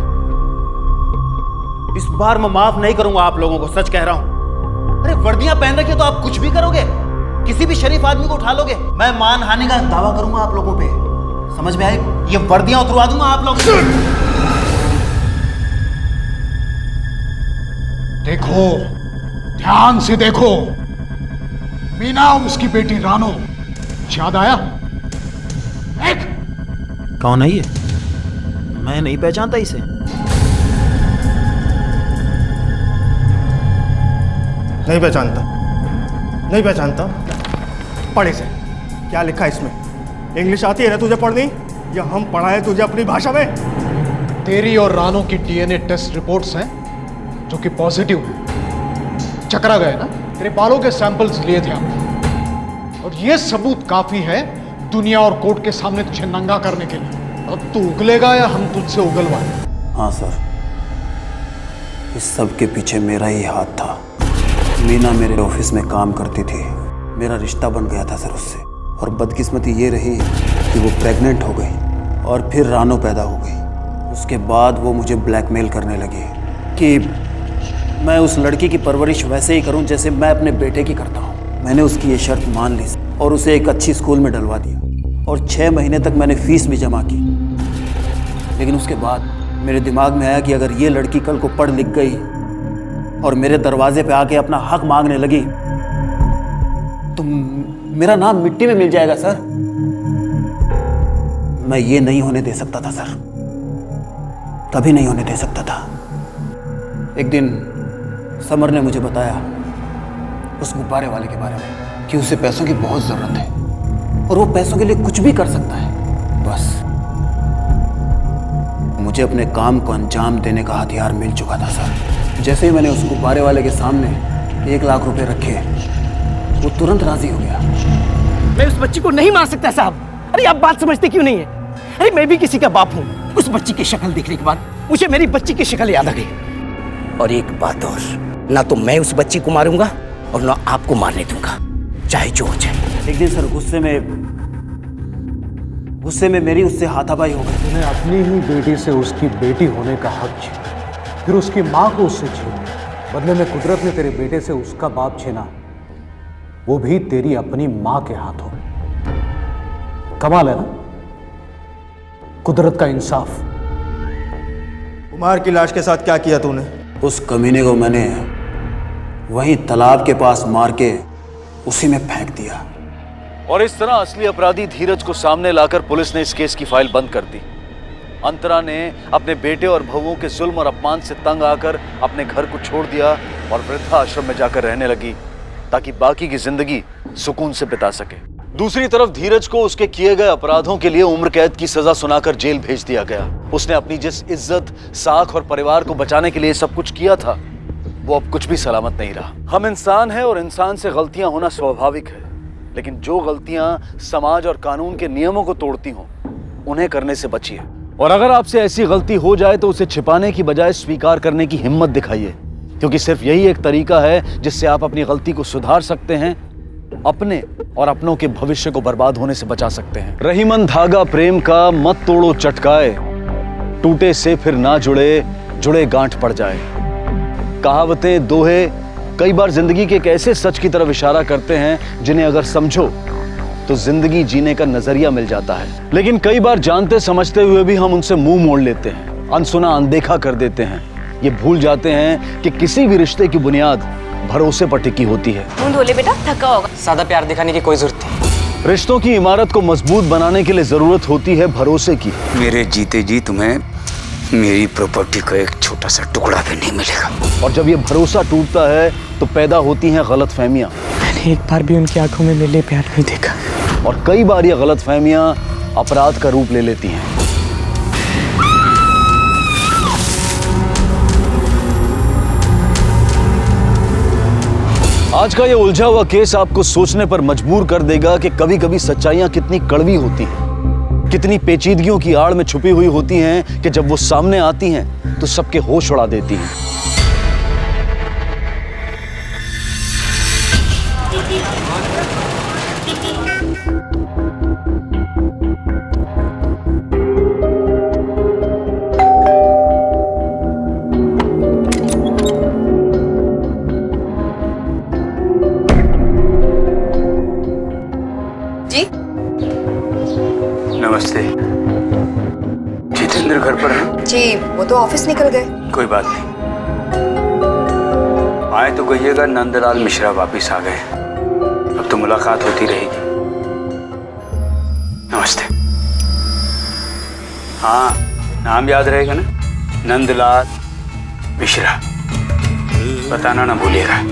इस बार मैं माफ नहीं करूंगा आप लोगों को, सच कह रहा हूं। अरे वर्दियां पहन रखी तो आप कुछ भी करोगे, किसी भी शरीफ आदमी को उठा लोगे। मैं मानहानि का दावा करूंगा आप लोगों पे, समझ में आए? ये वर्दियां उतरवा दूंगा आप लोगों को। देखो, ध्यान से देखो, मीना और उसकी बेटी रानो, याद आया? एक कौन है ये? मैं नहीं पहचानता इसे। नहीं पहचानता, नहीं पहचानता। पढ़ इसे, क्या लिखा है इसमें? इंग्लिश आती है ना तुझे पढ़नी, या हम पढ़ाए तुझे अपनी भाषा में? तेरी और रानो की डीएनए टेस्ट रिपोर्ट्स हैं जो कि पॉजिटिव है। चकरा गए ना, तेरे बालों के सैंपल्स लिए थे हमने, और ये सबूत काफी है दुनिया और कोर्ट के सामने तुझे नंगा करने के लिए। अब तू उगलेगा या हम तुझसे उगलवाएं? हाँ सर, इस सब के पीछे मेरा ही हाथ था। मीना मेरे ऑफिस में काम करती थी, मेरा रिश्ता बन गया था सर उससे, और बदकिस्मती ये रही कि वो प्रेग्नेंट हो गई और फिर रानो पैदा हो गई। उसके बाद वो मुझे ब्लैकमेल करने लगी कि मैं उस लड़की की परवरिश वैसे ही करूं जैसे मैं अपने बेटे की करता हूं। मैंने उसकी ये शर्त मान ली और उसे एक अच्छी स्कूल में डलवा दिया, और 6 महीने तक मैंने फीस भी जमा की। लेकिन उसके बाद मेरे दिमाग में आया कि अगर ये लड़की कल को पढ़ लिख गई और मेरे दरवाजे पे आके अपना हक मांगने लगी तो मेरा नाम मिट्टी में मिल जाएगा सर। मैं ये नहीं होने दे सकता था सर, कभी नहीं होने दे सकता था। एक दिन समर ने मुझे बताया उस गुब्बारे वाले के बारे में कि उसे पैसों की बहुत ज़रूरत है और वो पैसों के लिए कुछ भी कर सकता है। बस मुझे अपने काम को अंजाम देने का हथियार मिल चुका था सर। जैसे ही मैंने उस गुब्बारे वाले के सामने 1 लाख रुपए रखे, वो तुरंत राजी हो गया। मैं उस बच्ची को नहीं मार सकता साहब। अरे आप बात समझते क्यों नहीं है? अरे मैं भी किसी का बाप हूँ। उस बच्ची की शक्ल देखने के बाद मुझे मेरी बच्ची की शक्ल याद आ गई। और एक बात और, ना तो मैं उस बच्ची को मारूंगा और ना आपको मारने दूंगा, चाहे जो हो जाए। एक दिन सर गुस्से में मेरी उससे हाथापाई हो गई। तूने अपनी ही बेटी से उसकी बेटी होने का हक छीना, फिर उसकी माँ को उससे छीना। बदले में कुदरत ने तेरे बेटे से उसका बाप छीना, वो भी तेरी अपनी माँ के हाथों। कमाल है ना, कुदरत का इंसाफ। कुमार की लाश के साथ क्या किया तूने? उस कमीने को मैंने वहीं तालाब के पास मार के उसी में फेंक दिया। और इस तरह असली अपराधी धीरज को सामने लाकर पुलिस ने इस केस की फाइल बंद कर दी। अंतरा ने अपने बेटे और बहुओं के जुल्म और अपमान से तंग आकर अपने घर को छोड़ दिया और वृद्धाश्रम में जाकर रहने लगी ताकि बाकी की जिंदगी सुकून से बिता सके। दूसरी तरफ धीरज को उसके किए गए अपराधों के लिए उम्र कैद की सजा सुनाकर जेल भेज दिया गया। उसने अपनी जिस इज्जत, साख और परिवार को बचाने के लिए सब कुछ किया था, वो अब कुछ भी सलामत नहीं रहा। हम इंसान हैं और इंसान से गलतियां होना स्वाभाविक है, लेकिन जो गलतियां समाज और कानून के नियमों को तोड़ती हों, उन्हें करने से बचिए। और अगर आपसे ऐसी गलती हो जाए तो उसे छिपाने की बजाय स्वीकार करने की हिम्मत दिखाइए, क्योंकि सिर्फ यही एक तरीका है जिससे आप अपनी गलती को सुधार सकते हैं, अपने और अपनों के भविष्य को बर्बाद होने से बचा सकते हैं। रहीमन धागा प्रेम का मत तोड़ो चटकाए, टूटे से फिर ना जुड़े, जुड़े गांठ पड़ जाए। कहावतें, दोहे कई बार जिंदगी के एक ऐसे सच की तरफ इशारा करते हैं जिन्हें अगर समझो तो जिंदगी जीने का नजरिया मिल जाता है। लेकिन कई बार जानते समझते हुए भी हम उनसे मुंह मोड़ लेते हैं, अनसुना अनदेखा कर देते हैं। ये भूल जाते हैं कि किसी भी रिश्ते की बुनियाद भरोसे पर टिकी होती है। मुंह धो ले बेटा, थका होगा। ज्यादा प्यार दिखाने की कोई जरूरत नहीं। रिश्तों की इमारत को मजबूत बनाने के लिए जरूरत होती है भरोसे की। मेरे जीते जी तुम्हें मेरी प्रॉपर्टी का एक छोटा सा टुकड़ा भी नहीं मिलेगा। और जब ये भरोसा टूटता है तो पैदा होती हैं गलतफहमियां। मैंने एक बार भी उनकी आंखों में मेरे लिए प्यार नहीं देखा। और कई बार ये गलतफहमियां अपराध का रूप ले लेती हैं। आज का ये उलझा हुआ केस आपको सोचने पर मजबूर कर देगा कि कभी कभी सच्चाइयां कितनी कड़वी होती हैं, कितनी पेचीदगियों की आड़ में छुपी हुई होती हैं कि जब वो सामने आती हैं तो सबके होश उड़ा देती हैं। नमस्ते। जितेंद्र घर पर है? जी वो तो ऑफिस निकल गए। कोई बात नहीं, आए तो कहिएगा नंदलाल मिश्रा वापिस आ गए। अब तो मुलाकात होती रहेगी। नमस्ते। हाँ, नाम याद रहेगा ना? नंदलाल मिश्रा। बताना ना भूलिएगा।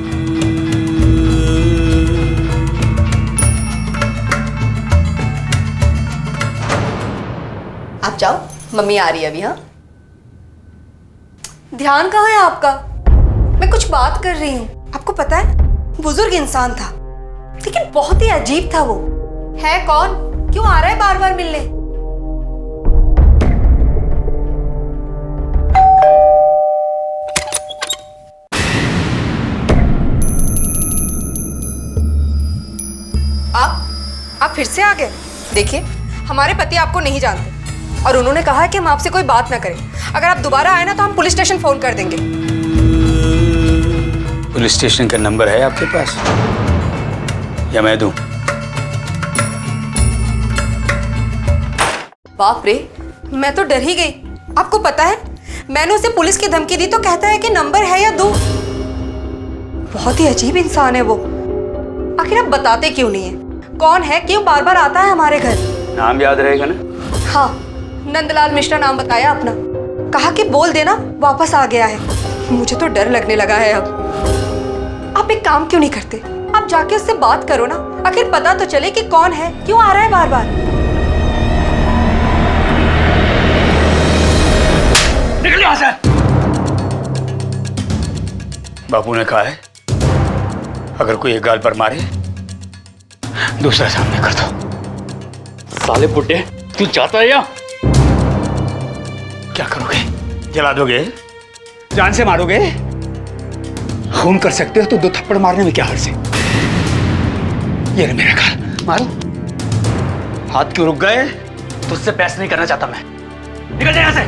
आप जाओ, मम्मी आ रही है अभी। हाँ, ध्यान कहाँ है आपका? मैं कुछ बात कर रही हूँ। आपको पता है, बुजुर्ग इंसान था लेकिन बहुत ही अजीब था। वो है कौन? क्यों आ रहा है बार बार मिलने? आप फिर से आ गए। देखिए, हमारे पति आपको नहीं जानते और उन्होंने कहा है कि हम आपसे कोई बात ना करें। अगर आप दोबारा आए ना तो हम पुलिस स्टेशन फोन कर देंगे। पुलिस स्टेशन का नंबर है आपके पास या मैं दूं? बाप रे, मैं तो डर ही गई। आपको पता है, मैंने उसे पुलिस की धमकी दी तो कहता है कि नंबर है या दूं। बहुत ही अजीब इंसान है वो। आखिर आप बताते क्यों नहीं है? कौन है? क्यों बार बार आता है हमारे घर? नाम याद रहेगा ना? हाँ, नंदलाल मिश्रा नाम बताया अपना। कहा कि बोल देना वापस आ गया है। मुझे तो डर लगने लगा है अब। आप एक काम क्यों नहीं करते? आप जाके उससे बात करो ना, आखिर पता तो चले कि कौन है, क्यों आ रहा है बार बार। निकल यहाँ से। बापू ने कहा है अगर कोई एक गाल पर मारे दूसरा सामने कर दो। साले बुड्ढे, तू चाहता है या क्या करोगे? जला दोगे? जान से मारोगे? खून कर सकते हो तो 2 थप्पड़ मारने में क्या हर्ज है? ये रे मेरा गाल, मारो। हाथ क्यों रुक गए? तुझसे बहस नहीं करना चाहता मैं। निकल जा यहाँ से।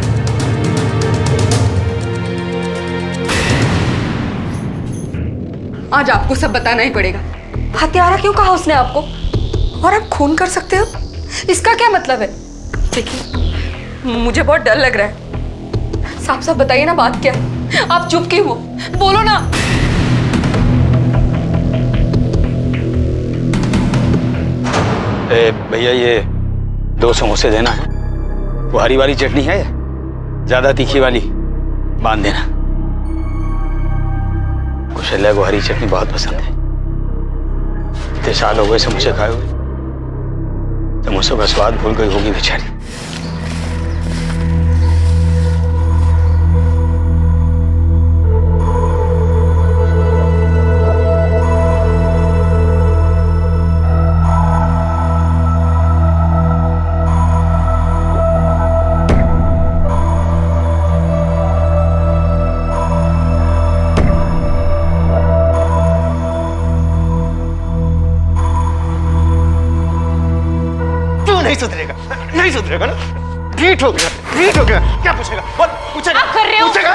आज आपको सब बताना ही पड़ेगा। हत्यारा क्यों कहा उसने आपको? और आप खून कर सकते हो, इसका क्या मतलब है? देखिए, मुझे बहुत डर लग रहा है। साफ साफ बताइए ना, बात क्या है? आप चुप क्यों हो? बोलो ना। भैया, ये 2 समोसे देना है। वो हरी वाली चटनी है, ज्यादा तीखी वाली बांध देना। कुशल्या को हरी चटनी बहुत पसंद है। इतने साल हो गए समोसे खाए हुए, समोसों का स्वाद भूल गई होगी बेचारी। नहीं सुधरेगा ना? ढीठ हो गया। क्या पूछेगा? बोल, पूछेगा? आप कर रहे हो? पूछेगा?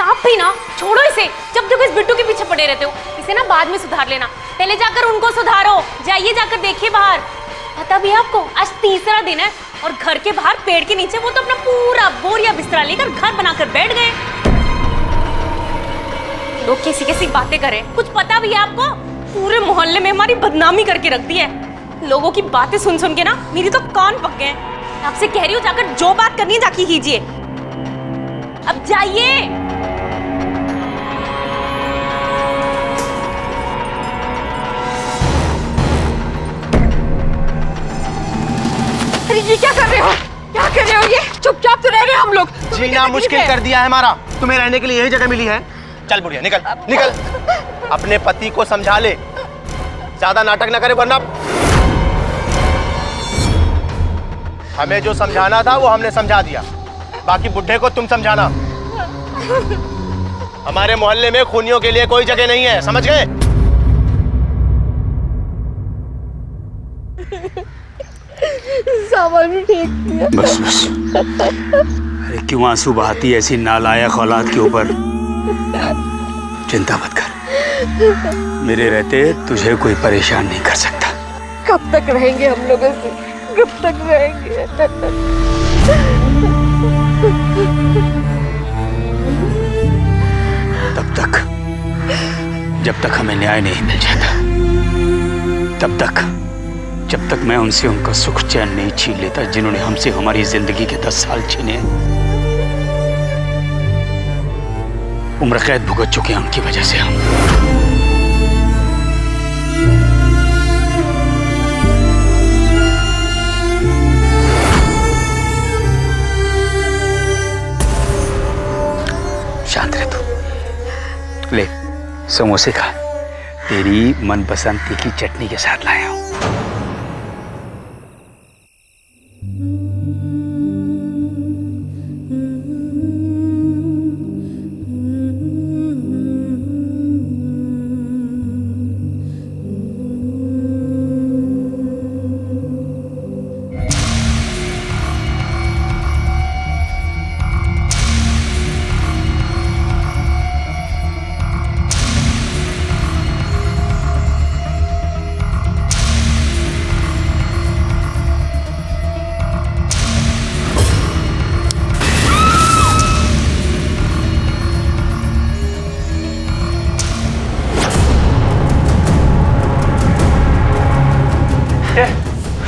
आप भी ना छोड़ो इसे। जब देखो इस बिट्टू के पीछे पड़े रहते हो। इसे ना बाद में सुधार लेना। पहले जाकर उनको सुधारो। जाइए, जाकर देखिए बाहर। पता भी है आपको, आज तीसरा दिन है और घर के बाहर पेड़ के नीचे वो तो अपना पूरा बोरिया बिस्तरा लेकर घर बनाकर बैठ गए। लोग कैसी कैसी बातें करें, कुछ पता भी है आपको? पूरे मोहल्ले में हमारी बदनामी करके रख दी है। लोगों की बातें सुन सुन के ना मेरी तो कान पक गए। आपसे कह रही हूँ, जाकर जो बात करनी है जाके कीजिए। अब जाइए। अरे ये क्या कर रहे हो? क्या कर रहे हो? ये चुपचाप तो रह रहे हो हम लोग। जीना मुश्किल कर दिया है हमारा। तुम्हें रहने के लिए यही जगह मिली है। चल बुढ़िया निकल निकल। अपने पति को समझा ले, ज्यादा नाटक ना करे वरना। हमें जो समझाना था वो हमने समझा दिया, बाकी बुढ़े को तुम समझाना। हमारे मोहल्ले में खूनियों के लिए कोई जगह नहीं है, समझ गए? सामान भी फेंक दिया। बस बस। अरे क्यों आंसू बहाती ऐसी नालायक औलाद के ऊपर? चिंता मत कर, मेरे रहते तुझे कोई परेशान नहीं कर सकता। कब तक रहेंगे हम लोग ऐसे? कब तक रहेंगे? तब तक जब तक हमें न्याय नहीं मिल जाता, तब तक जब तक मैं उनसे उनका सुख चैन नहीं छीन लेता जिन्होंने हमसे हमारी जिंदगी के 10 साल छीने। उम्र कैद भुगत चुके हैं उनकी वजह से हम। शांत रह तू। ले समोसे खा, तेरी मनपसंद तीखी चटनी के साथ लाया हूं।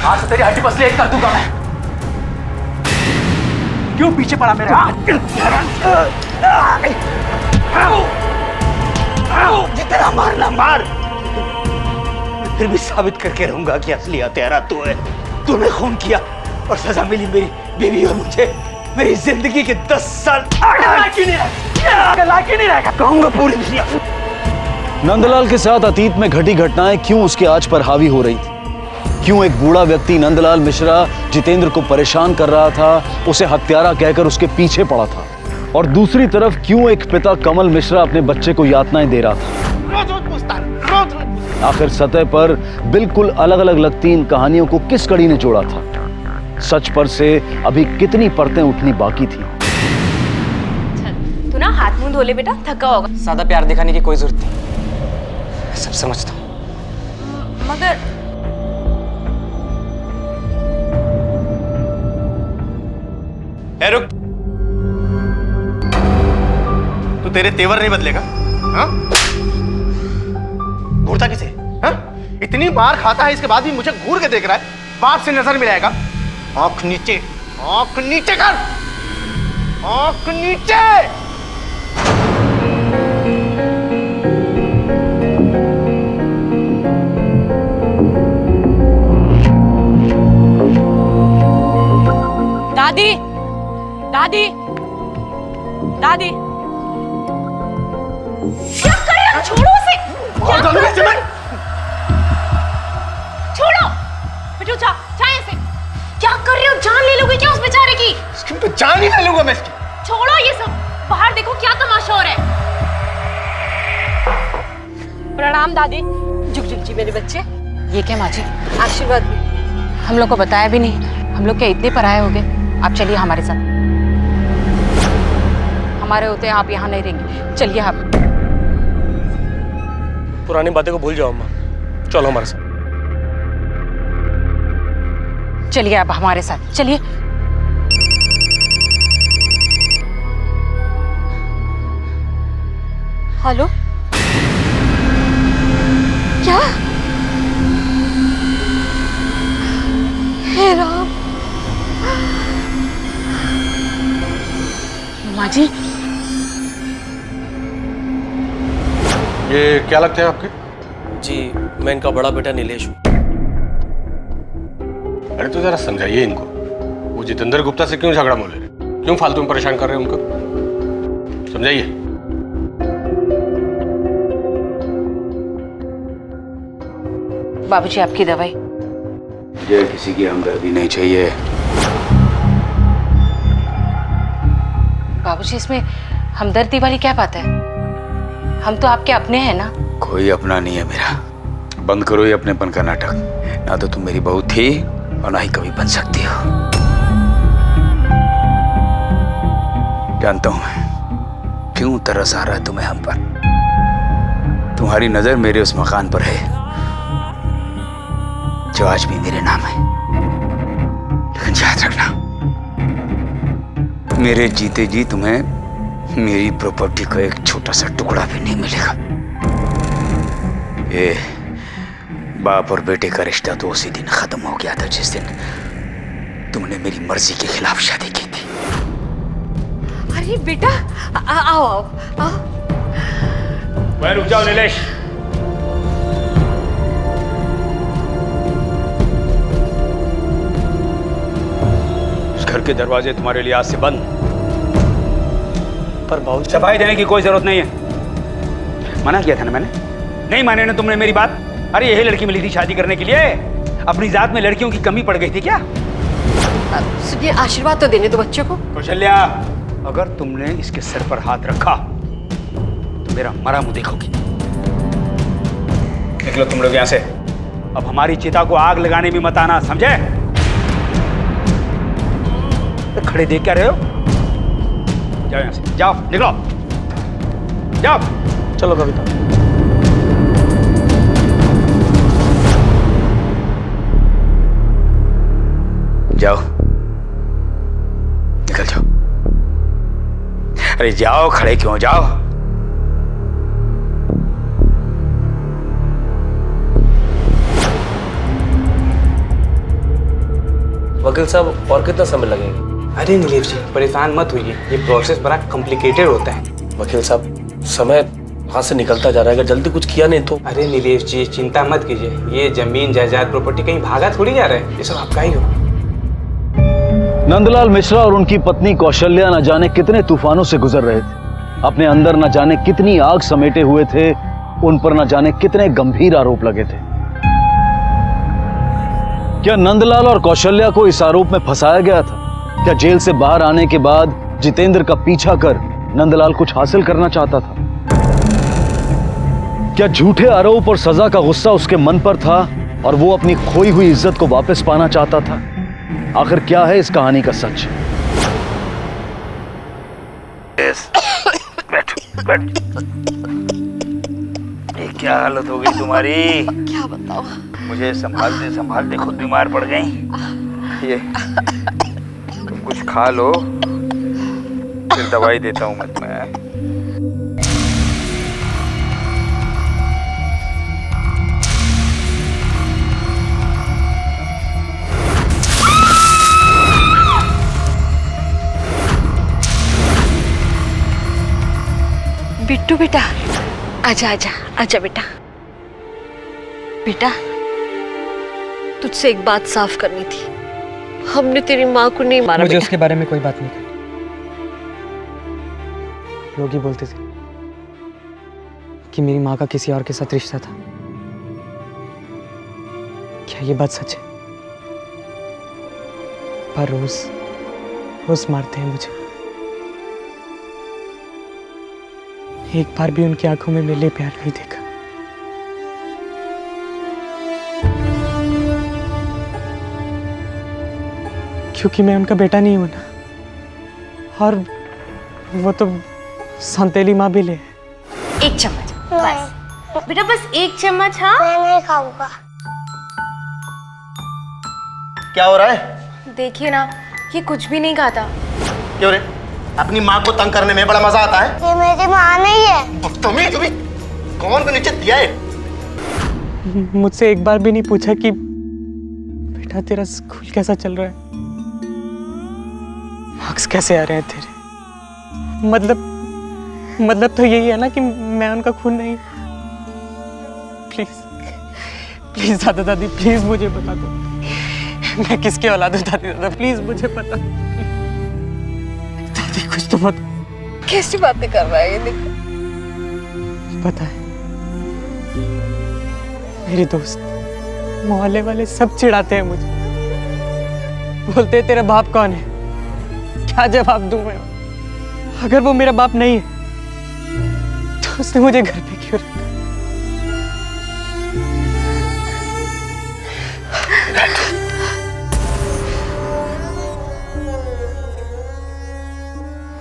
आज तेरी हड्डी पसली एक कर दूंगा मैं। क्यों पीछे पड़ा मेरे? जितना मारना मार, फिर भी साबित करके रहूंगा कि असली हत्यारा तू है। तूने खून किया और सजा मिली मेरी बीवी और मुझे। मेरी जिंदगी के 10 साल लायक नहीं रहेगा, कहूंगा पूरी दुनिया। नंदलाल के साथ अतीत में घटी घटनाएं क्यों उसके आज पर हावी हो रही थी? क्यों एक बूढ़ा व्यक्ति नंदलाल मिश्रा जितेंद्र को परेशान कर रहा था, उसे हत्यारा कहकर उसके पीछे पड़ा था? और दूसरी तरफ क्यों एक पिता कमल मिश्रा अपने बच्चे को यातनाएं दे रहा था? आखिर सतह पर बिल्कुल अलग अलग लगती इन कहानियों को किस कड़ी ने जोड़ा था? सच पर से अभी कितनी परतें उठनी बाकी थी? तू ना हाथ मुंह धो ले बेटा, थका होगा। ज्यादा प्यार दिखाने की कोई जरूरत नहीं, सब समझता हूँ। मगर रुक, तू तेरे तेवर नहीं बदलेगा? हाँ? घूरता किसे? हाँ? इतनी मार खाता है इसके बाद भी मुझे घूर के देख रहा है। बाप से नजर मिलाएगा? आंख नीचे, आंख नीचे कर, आंख नीचे। दादी, दादी, दादी, क्या कर रहे हो? छोड़ो उसे। क्या कर रहे हो? छोड़ो बेटू, जा ऐसे। क्या कर रहे हो? जान ले लोगे क्या उस बेचारे की? इसकी तो जान ही ले लूंगा मैं इसकी। छोड़ो ये सब, बाहर देखो क्या तमाशा हो रहा है। प्रणाम दादी। जुग जुग जी मेरे बच्चे। ये क्या माँ जी, आशीर्वाद भी। हम लोग को बताया भी नहीं, हम लोग क्या इतने पराये हो गए? आप चलिए हमारे साथ, हमारे होते आप यहाँ नहीं रहेंगे, चलिए आप। पुरानी बातें को भूल जाओ अम्मा, चलो हमारे साथ। चलिए आप हमारे साथ चलिए। हेलो, क्या? हे राम। माँ जी, ये क्या लगते हैं आपके? जी मैं इनका बड़ा बेटा नीलेश हूँ। अरे तो जरा समझाइए इनको, वो जितेंद्र गुप्ता से क्यों झगड़ा मोल रहे, क्यों फालतू में परेशान कर रहे हैं उनको, समझाइए। बाबूजी आपकी दवाई। मुझे किसी की हमदर्दी नहीं चाहिए। बाबूजी इसमें हमदर्दी वाली क्या बात है? हम तो आपके अपने हैं ना। कोई अपना नहीं है मेरा। बंद करो ये अपनेपन का नाटक। ना तो तुम मेरी बहू थी और ना ही कभी बन सकती हो। जानता हूं मैं क्यों तरस आ रहा है तुम्हें हम पर। तुम्हारी नजर मेरे उस मकान पर है जो आज भी मेरे नाम है। लेकिन याद रखना, मेरे जीते जी तुम्हें मेरी प्रॉपर्टी का एक छोटा सा टुकड़ा भी नहीं मिलेगा। ये बाप और बेटे का रिश्ता तो उसी दिन खत्म हो गया था जिस दिन तुमने मेरी मर्जी के खिलाफ शादी की थी। अरे बेटा, आओ आओ आओ। वह रुक जाओ नीलेश। उस घर के दरवाजे तुम्हारे लिए आज से बंद। पर बहुत सफाई देने की कोई जरूरत नहीं है। मना किया था ना मैंने, नहीं माने ना तुमने मेरी बात। अरे यही लड़की मिली थी शादी करने के लिए। अपनी जात में लड़कियों की कमी पड़ गई थी क्या? सुनिए, आशीर्वाद तो देने दो बच्चों को। कौशल्या, अगर तुमने इसके सर पर हाथ रखा तो मेरा मरा मुंह देखोगी। निकलो तुम लोग यहाँ से। अब हमारी चिता को आग लगाने में मत आना, समझे? तो खड़े देख क्या रहे हो? जाओ यहाँ से, जाओ, निकलो, जाओ। चलो कविता। जाओ, निकल जाओ। अरे जाओ, खड़े क्यों? जाओ। वकील साहब और कितना समय लगेगा? अरे नीलेश जी परेशान मत होइए, ये प्रोसेस बड़ा कॉम्प्लिकेटेड होता है। वकील साहब समय हाथ से निकलता जा रहा है, अगर जल्दी कुछ किया नहीं तो। अरे नीलेश जी चिंता मत कीजिए, ये जमीन जायदाद प्रॉपर्टी कहीं भागा थोड़ी जा रहा है, ये सब आपका ही हो। नंदलाल मिश्रा और उनकी पत्नी कौशल्या न जाने कितने तूफानों से गुजर रहे थे। अपने अंदर न जाने कितनी आग समेटे हुए थे, उन पर न जाने कितने गंभीर आरोप लगे थे। क्या नंदलाल और कौशल्या को इस आरोप में फंसाया गया था? क्या जेल से बाहर आने के बाद जितेंद्र का पीछा कर नंदलाल कुछ हासिल करना चाहता था? क्या झूठे आरोप और सजा का गुस्सा उसके मन पर था और वो अपनी खोई हुई इज्जत को वापस पाना चाहता था? आखिर क्या है इस कहानी का सच? बैठ, बैठ। ये क्या हालत हो गई तुम्हारी? क्या बताओ? मुझे संभालते संभालते खुद बीमार पड़ गई। ये तुम कुछ खा लो, फिर दवाई देता हूँ मैं तुम्हें। बिट्टू बेटा, आजा आजा आजा बेटा। बेटा, तुझसे एक बात साफ करनी थी। हमने तेरी माँ को नहीं मारा। मुझे बेटा। उसके बारे में कोई बात नहीं करनी। लोग ही बोलते थे कि मेरी माँ का किसी और के साथ रिश्ता था। क्या ये बात सच है? पर रोज रोज मारते हैं मुझे। एक बार भी उनकी आंखों में मेरे लिए प्यार नहीं देखा। क्योंकि मैं उनका बेटा नहीं हूं ना, और वो तो संतेली माँ भी ले। एक चम्मच बस। बेटा बस एक चम्मच। हाँ मैं नहीं खाऊंगा। क्या हो रहा है? देखिए ना, ये कुछ भी नहीं खाता। क्यों रे? अपनी माँ को तंग करने में बड़ा मजा आता है? ये मेरी माँ नहीं है। तुम्हें कौन को नीचे दिया है? मुझसे एक बार भी नहीं पूछा कि बेटा तेरा स्कूल कैसा चल रहा है, मार्क्स कैसे आ रहे हैं तेरे। मतलब तो यही है ना कि मैं उनका खून नहीं। प्लीज दादा दादी, प्लीज मुझे बता दो मैं किसके औलाद हूँ। दादी दादा प्लीज मुझे बता दो। दादी कुछ तो मत। कैसी बातें कर रहा है ये? देखो पता है, मेरे दोस्त मोहल्ले वाले सब चिढ़ाते हैं मुझे, बोलते हैं तेरा बाप कौन है। क्या जवाब दूं मैं? अगर वो मेरा बाप नहीं है तो उसने मुझे घर पे क्यों रखा?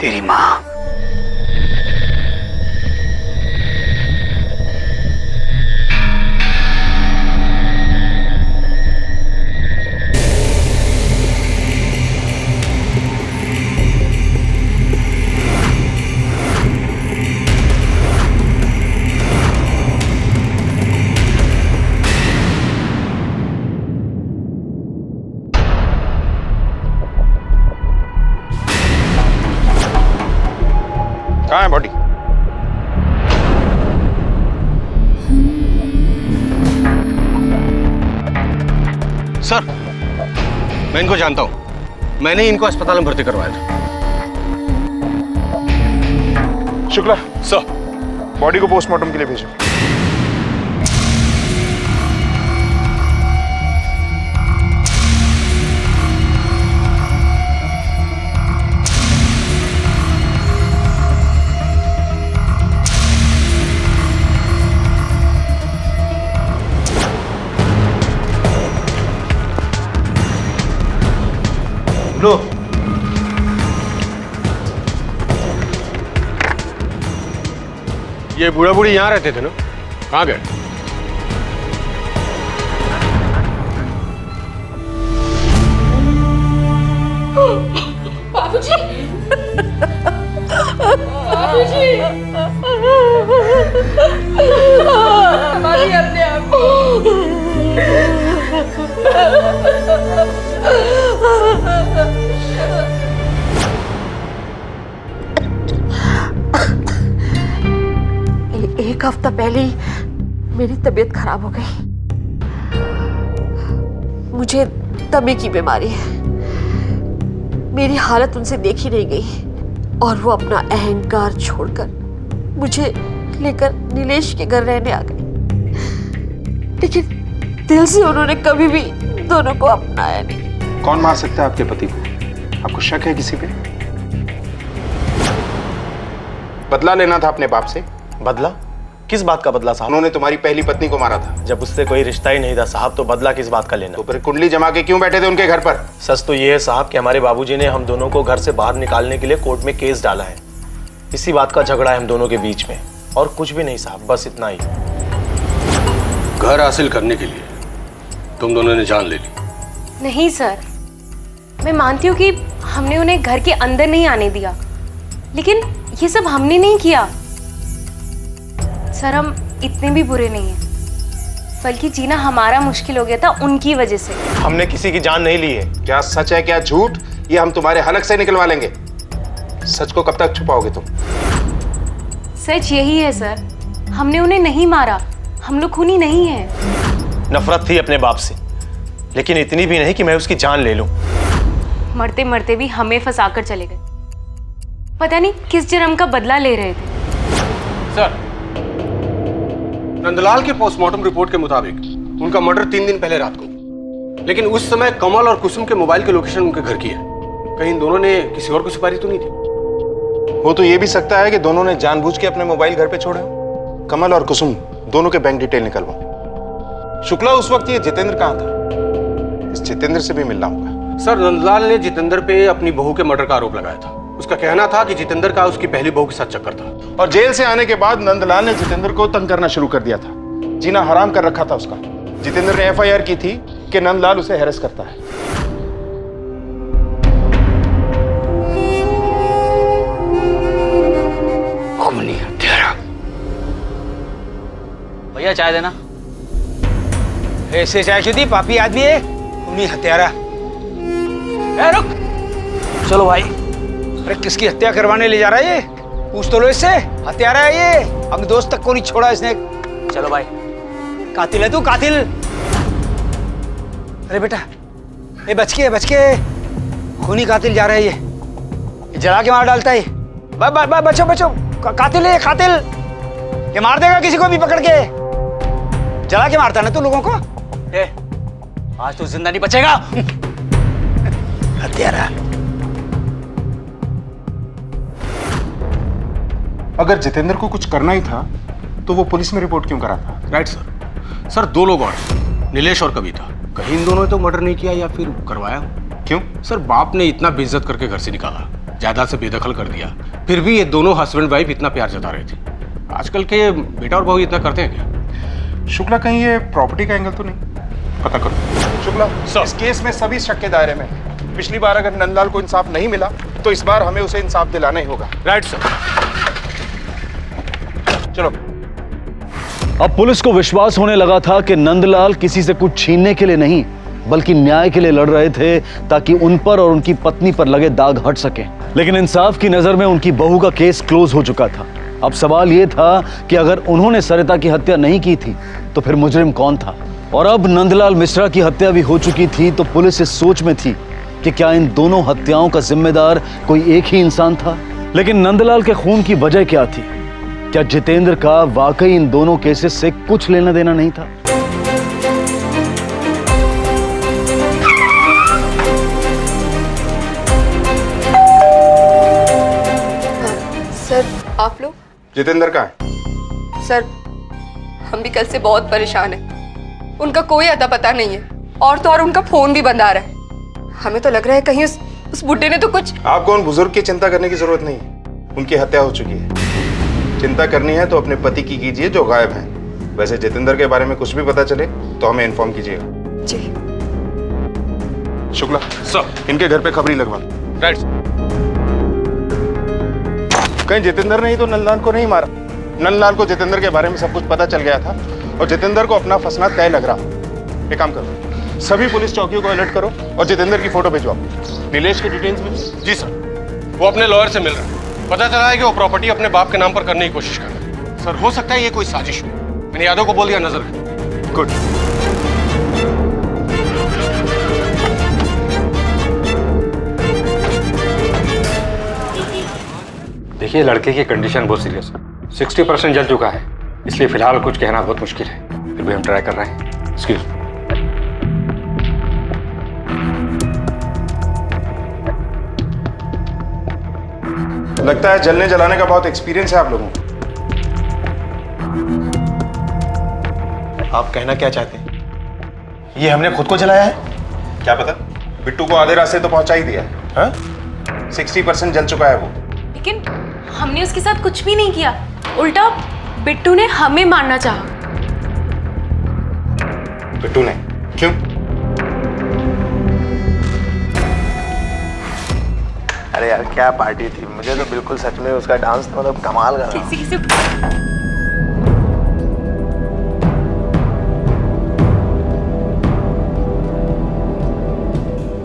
तेरी माँ कहाँ है बॉडी? सर, मैं इनको जानता हूं। मैंने इनको अस्पताल में भर्ती करवाया था। शुक्ला सर, बॉडी को पोस्टमार्टम के लिए भेजो। लो। ये बूढ़ा बूढ़ी यहाँ रहते थे ना? कहाँ गए? बाबूजी, बाबूजी, हमारी अपने आप एक हफ्ता पहले ही मेरी तबीयत खराब हो गई। मुझे दमे की बीमारी है। मेरी हालत उनसे देखी नहीं गई और वो अपना अहंकार छोड़कर मुझे लेकर नीलेश के घर रहने आ गए। लेकिन दिल से उन्होंने कभी भी दोनों को अपनाया नहीं। कौन मार सकता है आपके पति को? आपको शक है किसी पे? बदला लेना था अपने बाप से। बदला? किस बात का बदला साहब? उन्होंने तुम्हारी पहली पत्नी को मारा था। जब उससे कोई रिश्ता ही नहीं था साहब, तो बदला किस बात का लेना? तो फिर कुंडली जमा के क्यों बैठे थे उनके घर पर? सच तो ये है साहब कि हमारे बाबूजी ने हम दोनों को घर से बाहर निकालने के लिए कोर्ट में केस डाला है। इसी बात का झगड़ा है हम दोनों के बीच में, और कुछ भी नहीं साहब, बस इतना ही। घर हासिल करने के लिए तुम दोनों ने जान ले ली? नहीं सर, मैं मानती हूँ कि हमने उन्हें घर के अंदर नहीं आने दिया, लेकिन ये सब हमने नहीं किया। सर, हम इतने भी बुरे नहीं हैं, बल्कि जीना हमारा मुश्किल हो गया था उनकी वजह से। हमने किसी की जान नहीं ली है। क्या सच है क्या झूठ, ये हम तुम्हारे हलक से निकलवा लेंगे। सच को कब तक छुपाओगे तुम? सच यही है सर, हमने उन्हें नहीं मारा, हम लोग खूनी नहीं हैं। नफरत थी अपने बाप से, लेकिन इतनी भी नहीं कि मैं उसकी जान ले लूं। मरते मरते भी हमें फंसाकर चले गए। पता नहीं किस जन्म का बदला ले रहे थे। सर, नंदलाल के पोस्टमार्टम रिपोर्ट के मुताबिक उनका मर्डर 3 दिन पहले रात को, लेकिन उस समय कमल और कुसुम के मोबाइल के लोकेशन उनके घर की है। कहीं इन दोनों ने किसी और को सुपारी तो नहीं दी? हो तो ये भी सकता है कि दोनों ने जानबूझ के अपने मोबाइल घर पे छोड़े। कमल और कुसुम दोनों के बैंक डिटेल निकलवाओ। शुक्ला, उस वक्त ये जितेंद्र कहाँ था? इस जितेंद्र से भी मिलना होगा। सर, नंदलाल ने जितेंद्र पे अपनी बहू के मर्डर का आरोप लगाया था। उसका कहना था कि जितेंद्र का उसकी पहली बहू के साथ चक्कर था। और जेल से आने के बाद नंदलाल ने जितेंद्र को तंग करना शुरू कर दिया था, जीना हराम कर रखा था उसका। जितेंद्र ने एफआईआर की थी कि नंदलाल उसे हैरेस करता है। खूनी हत्यारा। भैया चाय देना। ऐसे चाय शुद्धि पापी आदमी है, खूनी हत्यारा। ए रुक, चलो भाई। अरे किसकी हत्या करवाने ले जा रहा है ये? पूछ तो लो इससे, हत्यारा है ये। अपने दोस्त तक को नहीं छोड़ा इसने। चलो भाई, कातिल है तू, कातिल। अरे बेटा, ये बच के खूनी कातिल जा रहा है ये जला के मार डालता है। बचो बचो, कातिल है, कातिल। ये मार देगा किसी को भी पकड़ के। जला के मारता ना तू लोगों को। आज तो जिंदा नहीं बचेगा। हत्यारा। अगर जितेंद्र को कुछ करना ही था तो वो पुलिस में रिपोर्ट क्यों करा था? Right sir. सर दो लोग और, नीलेश और कविता। कहीं इन दोनों ने तो मर्डर नहीं किया या फिर करवाया। क्यों? सर बाप ने इतना बेइज्जत करके घर से निकाला, जायदाद से बेदखल कर दिया, फिर भी ये दोनों हस्बैंड वाइफ इतना प्यार जता रहे थे। आजकल के बेटा और बहू इतना करते हैं क्या? शुक्ला, कहीं ये प्रॉपर्टी का एंगल तो नहीं? पता करो। शुक्ला, इस केस में सभी शक के दायरे में है। पिछली बार अगर नंदलाल को इंसाफ नहीं मिला तो इस बार हमें उसे इंसाफ दिलाना ही होगा। Right sir. चलो। अब पुलिस को विश्वास होने लगा था कि नंदलाल किसी से कुछ छीनने के लिए नहीं बल्कि न्याय के लिए लड़ रहे थे ताकि उन पर और उनकी पत्नी पर लगे दाग हट सके। लेकिन इंसाफ की नजर में उनकी बहू का केस क्लोज हो चुका था। अब सवाल यह था कि अगर उन्होंने सरिता की हत्या नहीं की थी तो फिर मुजरिम कौन था? और अब नंदलाल मिश्रा की हत्या भी हो चुकी थी तो पुलिस इस सोच में थी कि क्या इन दोनों हत्याओं का जिम्मेदार कोई एक ही इंसान था। लेकिन नंदलाल के खून की वजह क्या थी? क्या जितेंद्र का वाकई इन दोनों केसेस से कुछ लेना देना नहीं था? सर आप लोग? जितेंद्र कहाँ है? सर हम भी कल से बहुत परेशान हैं। उनका कोई अता पता नहीं है, और तो और उनका फोन भी बंद आ रहा है। हमें तो लग रहा है कहीं उस बुड्ढे ने तो कुछ। आपको उन बुजुर्ग की चिंता करने की जरूरत नहीं है, उनकी हत्या हो चुकी है। चिंता करनी है तो अपने पति की कीजिए जो गायब हैं। वैसे जितेंद्र के बारे में कुछ भी पता चले तो हमें इन्फॉर्म कीजिएगा। जी। शुक्ला सर, इनके घर पे खबरी लगवा। राइट। कहीं जितेंद्र ने ही तो नंदलाल को नहीं मारा? नंदलाल को जितेंद्र के बारे में सब कुछ पता चल गया था और जितेंद्र को अपना फंसना तय लग रहा। एक काम करो, सभी पुलिस चौकियों को अलर्ट करो और जितेंद्र की फोटो भिजवाओ। नीलेश की डिटेल्स भी? जी सर, वो अपने लॉयर से मिल रहा है। पता चला है कि वो प्रॉपर्टी अपने बाप के नाम पर करने की कोशिश कर रहा है। सर हो सकता है ये कोई साजिश हो। मैंने यादव को बोल दिया नजर रखें। गुड। देखिए लड़के की कंडीशन बहुत सीरियस है, 60% जल चुका है, इसलिए फिलहाल कुछ कहना बहुत मुश्किल है। फिर भी हम ट्राई कर रहे हैं। एक्सक्यूज। लगता है जलने जलाने का बहुत एक्सपीरियंस है आप लोगों को। आप कहना क्या चाहते हैं? ये हमने खुद को जलाया है? क्या पता, बिट्टू को आधे रास्ते तो पहुंचा ही दिया है। हाँ? 60% जल चुका है वो। लेकिन हमने उसके साथ कुछ भी नहीं किया, उल्टा बिट्टू ने हमें मारना चाहा। बिट्टू ने? क्यों? अरे यार क्या पार्टी थी, मुझे तो बिल्कुल सच में उसका डांस तो मतलब कमाल का था।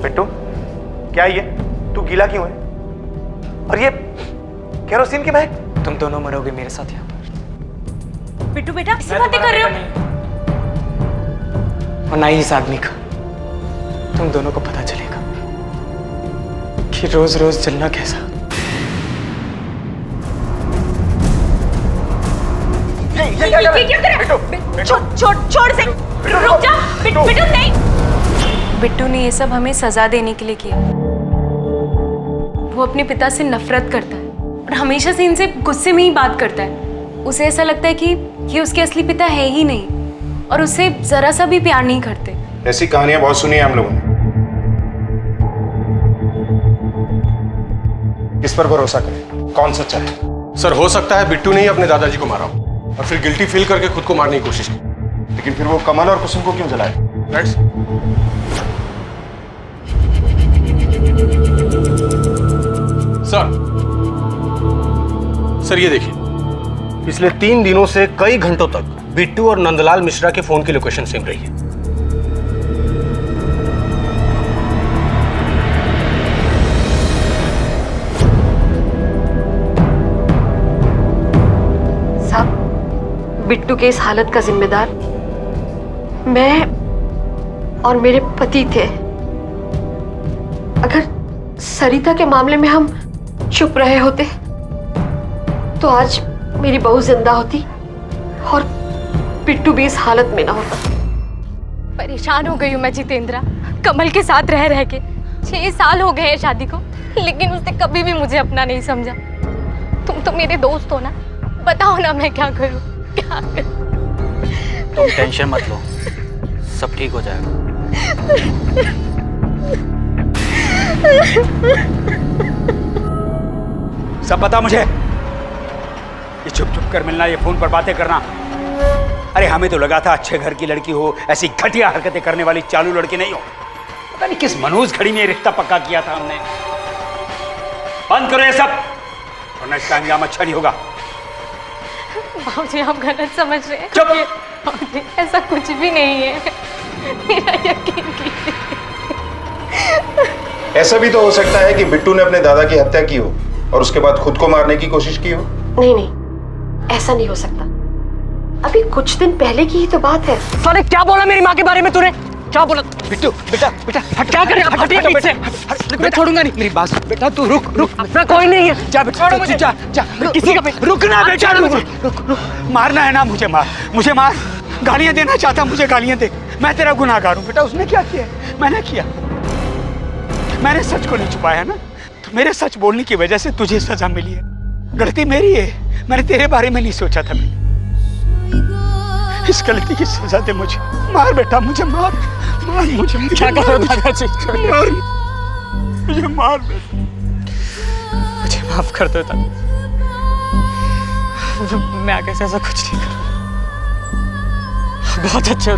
बिट्टू क्या ये, तू गीला क्यों है? और ये केरोसिन की महक? तुम दोनों मरोगे मेरे साथ यहाँ पर। बिट्टू बेटा किससे बातें कर रहे हो? और ना ही इस आदमी का। तुम दोनों को पता चलेगा कि रोज रोज जलना कैसा। छोड़ से, रुक जा। बिट्टू नहीं। बिट्टू ने ये सब हमें सजा देने के लिए किया। वो अपने पिता से नफरत करता है और हमेशा से इनसे गुस्से में ही बात करता है। उसे ऐसा लगता है कि ये उसके असली पिता है ही नहीं और उससे जरा सा भी प्यार नहीं करते। ऐसी कहानियां बहुत सुनी है हम लोगों ने। इस किस पर भरोसा करें, कौन सच्चा है? सर, हो सकता है बिट्टू ने ही अपने दादाजी को मारा हो और फिर गिल्टी फील करके खुद को मारने की कोशिश की, लेकिन फिर वो कमल और कुसुम को क्यों जलाए? राइट? सर ये देखिए, पिछले 3 दिनों से कई घंटों तक बिट्टू और नंदलाल मिश्रा के फोन की लोकेशन सिम रही है। साहब, बिट्टू के इस हालत का जिम्मेदार मैं और मेरे पति थे। अगर सरिता के मामले में हम चुप रहे होते तो आज मेरी बहू जिंदा होती और बिट्टू भी इस हालत में ना होता। परेशान हो गई हूँ मैं जितेंद्रा, कमल के साथ रह रह के। 6 साल हो गए हैं शादी को, लेकिन उसने कभी भी मुझे अपना नहीं समझा। तुम तो मेरे दोस्त हो ना, बताओ ना मैं क्या करूँ, क्या करूँ? तुम टेंशन मत लो, सब ठीक हो जाएगा। सब बता मुझे। ये छुप छुप कर मिलना, ये फोन पर बातें करना, अरे हमें तो लगा था अच्छे घर की लड़की हो, ऐसी घटिया हरकतें करने वाली चालू लड़की नहीं हो। पता नहीं किस मनहूस घड़ी में ये रिश्ता पक्का किया था हमने। बंद करो ये सब, वरना इसका अंजाम अच्छा नहीं होगा। बाबूजी आप गलत समझ रहे हैं। चुप! बाबूजी ऐसा कुछ भी नहीं है, मेरा यकीन कीजिए। ऐसा भी तो हो सकता है कि बिट्टू ने अपने दादा की हत्या की हो और उसके बाद खुद को मारने की कोशिश की हो। नहीं नहीं, ऐसा नहीं हो सकता। अभी कुछ दिन पहले की ही तो बात है। सारे क्या बोला मेरी माँ के बारे में तूने? क्या बोला? बिट्टू बेटा बेटा हट, क्या कर रहे हो? हटिए पीछे। मैं छोड़ूंगा नहीं। मेरी बात सुन बेटा, तू रुक रुक, मैं कोई नहीं है। जा बेटा, छोड़ो मुझे। जा जा, किसी का रुकना बेटा, रुक। मारना है ना मुझे, मार मुझे, मार। गालियां देना चाहता, मुझे गालियां दे। मैं तेरा गुनाहगार हूँ बेटा। उसने क्या किया? मैंने किया। मैंने सच को नहीं छुपाया है ना, तो मेरे सच बोलने की वजह से तुझे सजा मिली है। गलती मेरी है, मैंने तेरे बारे में नहीं सोचा था। मैं इस गलती की सजा दे मुझे। मार बेटा, मुझे मार, मार मुझे। क्या कर रहे हो दादाजी? मार मुझे, मार बेटा, मुझे माफ कर दो दादा, मैं आगे से ऐसा कुछ नहीं करूँ। बहुत अच्छे हो।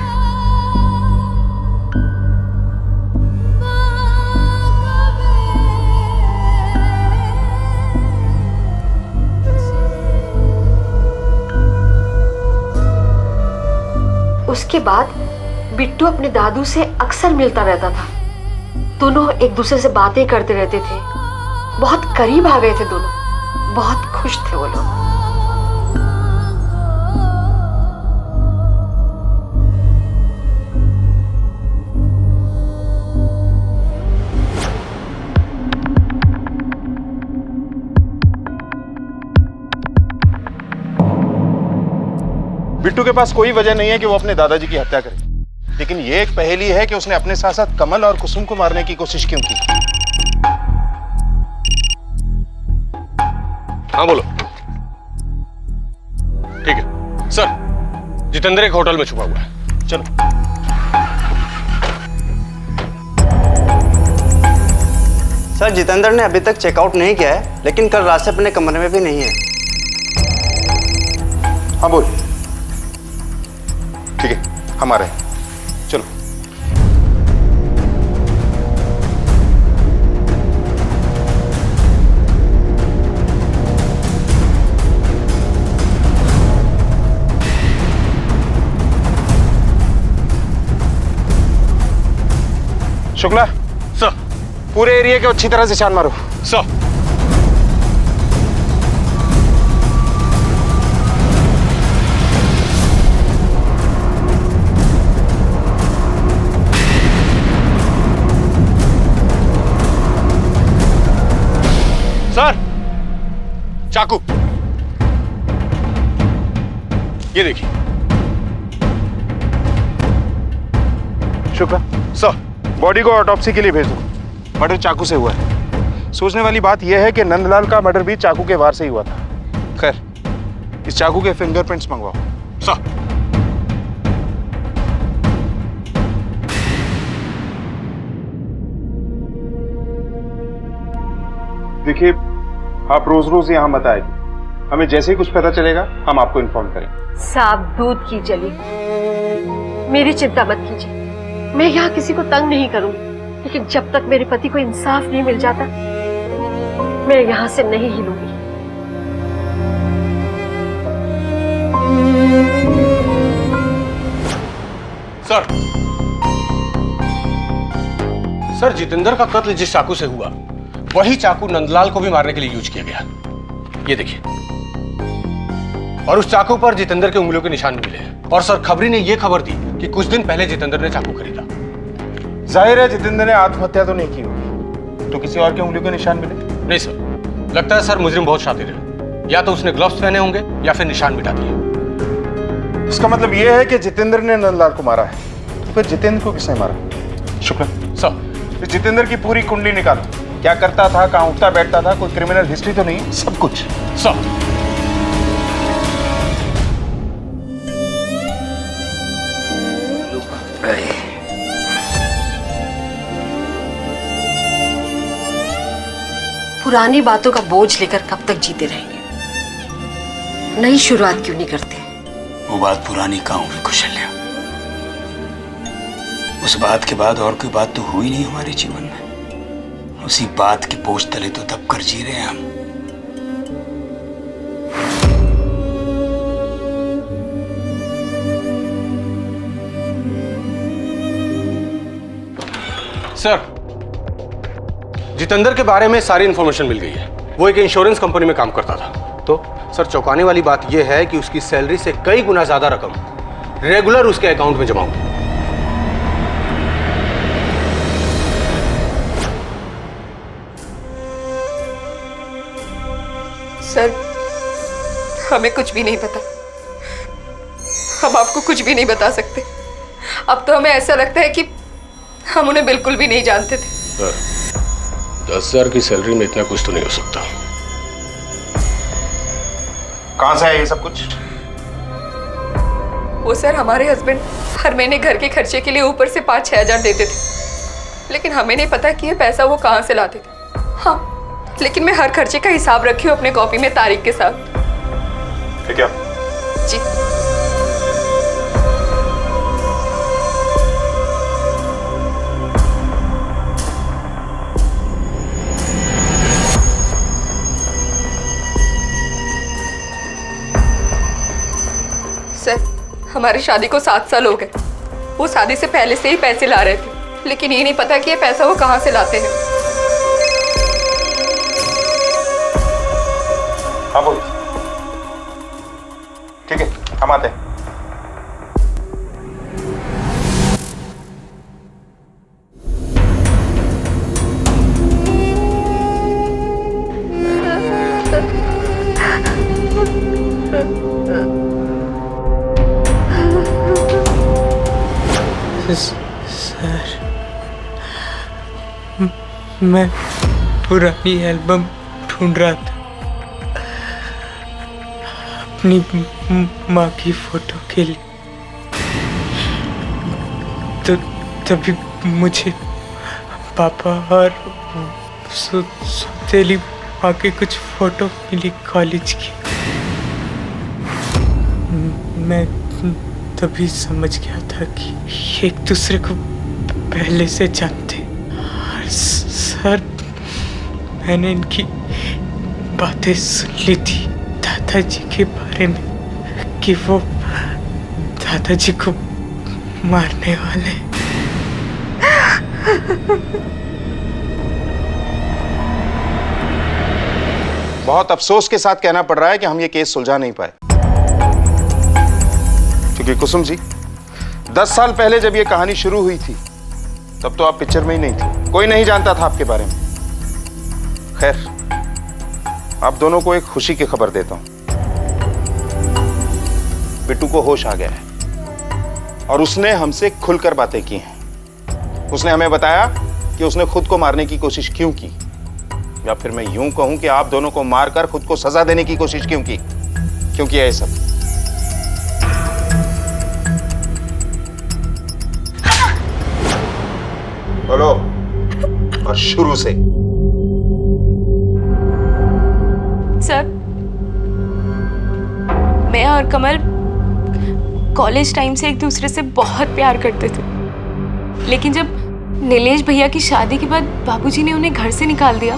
उसके बाद बिट्टू अपने दादू से अक्सर मिलता रहता था। दोनों एक दूसरे से बातें करते रहते थे। बहुत करीब आ गए थे दोनों। बहुत खुश थे वो लोग। बिट्टू के पास कोई वजह नहीं है कि वो अपने दादाजी की हत्या करे, लेकिन ये एक पहेली है कि उसने अपने साथ साथ कमल और कुसुम को मारने की कोशिश क्यों की। हाँ बोलो। ठीक है सर, जितेंद्र एक होटल में छुपा हुआ है, चलो। सर जितेंद्र ने अभी तक चेकआउट नहीं किया है, लेकिन कल रात से अपने कमरे में भी नहीं है। हाँ बोल। ठीक है, हम आ रहे हैं, चलो। शुक्ला सर, पूरे एरिया के अच्छी तरह से छान मारो। सर। सर, चाकू ये देखिए। शुक्ला सर, बॉडी को ऑटोप्सी के लिए भेज दो। मर्डर चाकू से हुआ है। सोचने वाली बात यह है कि नंदलाल का मर्डर भी चाकू के वार से ही हुआ था। खैर, इस चाकू के फिंगरप्रिंट्स मंगवाओ। सर। देखिए, आप रोज रोज यहाँ मत आएगी। हमें जैसे ही कुछ पता चलेगा हम आपको इन्फॉर्म करेंगे। साफ दूध की जली, मेरी चिंता मत कीजिए। मैं यहाँ किसी को तंग नहीं करूंगी, लेकिन जब तक मेरे पति को इंसाफ नहीं मिल जाता मैं यहाँ से नहीं हिलूंगी। सर, जितेंद्र का कत्ल जिस चाकू से हुआ वही चाकू नंदलाल को भी मारने के लिए यूज किया गया। ये देखिए, और उस चाकू पर जितेंद्र के उंगलियों के निशान मिले। और सर, खबरी ने यह खबर दी कि कुछ दिन पहले जितेंद्र ने चाकू खरीदा। जाहिर है जितेंद्र ने आत्महत्या तो नहीं की होगी, तो किसी और के उंगलियों के निशान मिले? नहीं सर, लगता है सर मुजरिम बहुत शातिर है। या तो उसने ग्लव्स पहने होंगे या फिर निशान मिटा दिए। इसका मतलब यह है कि जितेंद्र ने नंदलाल को मारा है। तो फिर जितेंद्र को किसने मारा? शुक्ला सर, इस जितेंद्र की पूरी कुंडली निकालो। क्या करता था, कहाँ उठता बैठता था, कोई क्रिमिनल हिस्ट्री तो नहीं? सब कुछ। सर, पुरानी बातों का बोझ लेकर कब तक जीते रहेंगे? नई शुरुआत क्यों नहीं करते? वो बात पुरानी कहाँ हुई कुशल्या? उस बात के बाद और कोई बात तो हुई नहीं हमारे जीवन में। उसी बात के बोझ तले तो दब कर जी रहे हैं हम। सर, जितेंद्र के बारे में सारी इंफॉर्मेशन मिल गई है। वो एक इंश्योरेंस कंपनी में काम करता था। तो सर, चौंकाने वाली बात यह है कि उसकी सैलरी से कई गुना ज्यादा रकम रेगुलर उसके अकाउंट में जमा होती है। सर, हमें कुछ भी नहीं पता। हम आपको कुछ भी नहीं बता सकते। अब तो हमें ऐसा लगता है कि हम उन्हें बिल्कुल भी नहीं जानते थे। सर, 10,000 की सैलरी में इतना कुछ तो नहीं हो सकता। कहां से है ये सब कुछ? वो सर, हमारे हस्बैंड हर महीने घर के खर्चे के लिए ऊपर से 5-6 हज़ार देते थे, लेकिन हमें नहीं पता कि ये पैसा वो कहाँ से लाते थे। हाँ, लेकिन मैं हर खर्चे का हिसाब रखी हूँ अपने कॉपी में तारीख के साथ। ठीक है जी। सर, हमारी शादी को 7 साल हो गए। वो शादी से पहले से ही पैसे ला रहे थे, लेकिन ये नहीं पता कि ये पैसा वो कहाँ से लाते हैं। हाँ बोल। ठीक है, हम आते हैं। सर, मैं पुरानी एल्बम ढूंढ रहा था अपनी माँ की फोटो के लिए, तो तभी मुझे पापा और सौतेली माँ की कुछ फोटो मिली कॉलेज की। मैं तभी समझ गया था कि एक दूसरे को पहले से जानते। और सर, मैंने इनकी बातें सुन ली थी दादाजी के बारे में कि वो दादाजी को मारने वाले। बहुत अफसोस के साथ कहना पड़ रहा है कि हम ये केस सुलझा नहीं पाए, क्योंकि कुसुम जी 10 साल पहले जब ये कहानी शुरू हुई थी तब तो आप पिक्चर में ही नहीं थी, कोई नहीं जानता था आपके बारे में। खैर, आप दोनों को एक खुशी की खबर देता हूं। बिट्टू को होश आ गया है और उसने हमसे खुलकर बातें की हैं। उसने हमें बताया कि उसने खुद को मारने की कोशिश क्यों की, या फिर मैं यूं कहूं कि आप दोनों को मारकर खुद को सजा देने की कोशिश क्यों की, क्यों किया ये सब। बोलो। और शुरू से। मैं और कमल कॉलेज टाइम से एक दूसरे से बहुत प्यार करते थे, लेकिन जब नीलेश भैया की शादी के बाद बाबूजी ने उन्हें घर से निकाल दिया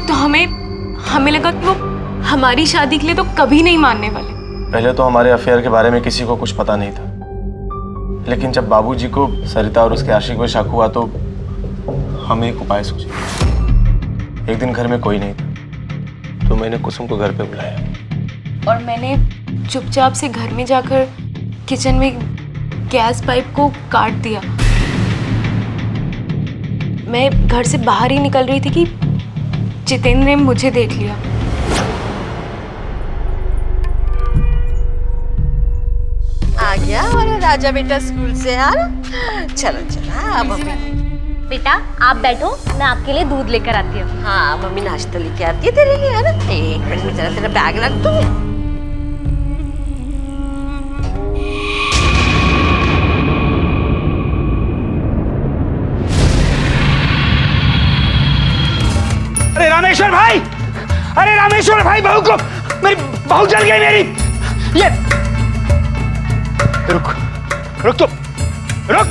तो हमें लगा कि वो हमारी शादी के लिए तो कभी नहीं मानने वाले। पहले तो हमारे अफेयर के बारे में किसी को कुछ पता नहीं था, लेकिन जब बाबूजी को सरिता और उसके आशिक पे शक हुआ तो हम एक उपाय सोचे। एक दिन घर में कोई नहीं था तो मैंने कुसुम को घर पे बुलाया और मैंने चुपचाप से घर में जाकर किचन में गैस पाइप को काट दिया। मैं घर से बाहर ही निकल रही थी कि जितेंद्र ने मुझे देख लिया। आ गया हमारा राजा बेटा स्कूल से यार। चलो चलो मम्मी। बेटा आप बैठो, मैं आपके लिए दूध लेकर आती हूँ। हाँ मम्मी नाश्ता लेके आती है तेरे लिए, है ना। एक मिनट में जरा तेरा बैग रख दूँ। अरे रामेश्वर भाई, अरे रामेश्वर भाई, बहू को मेरी बहू जल गई मेरी। ये रुक तो रुक।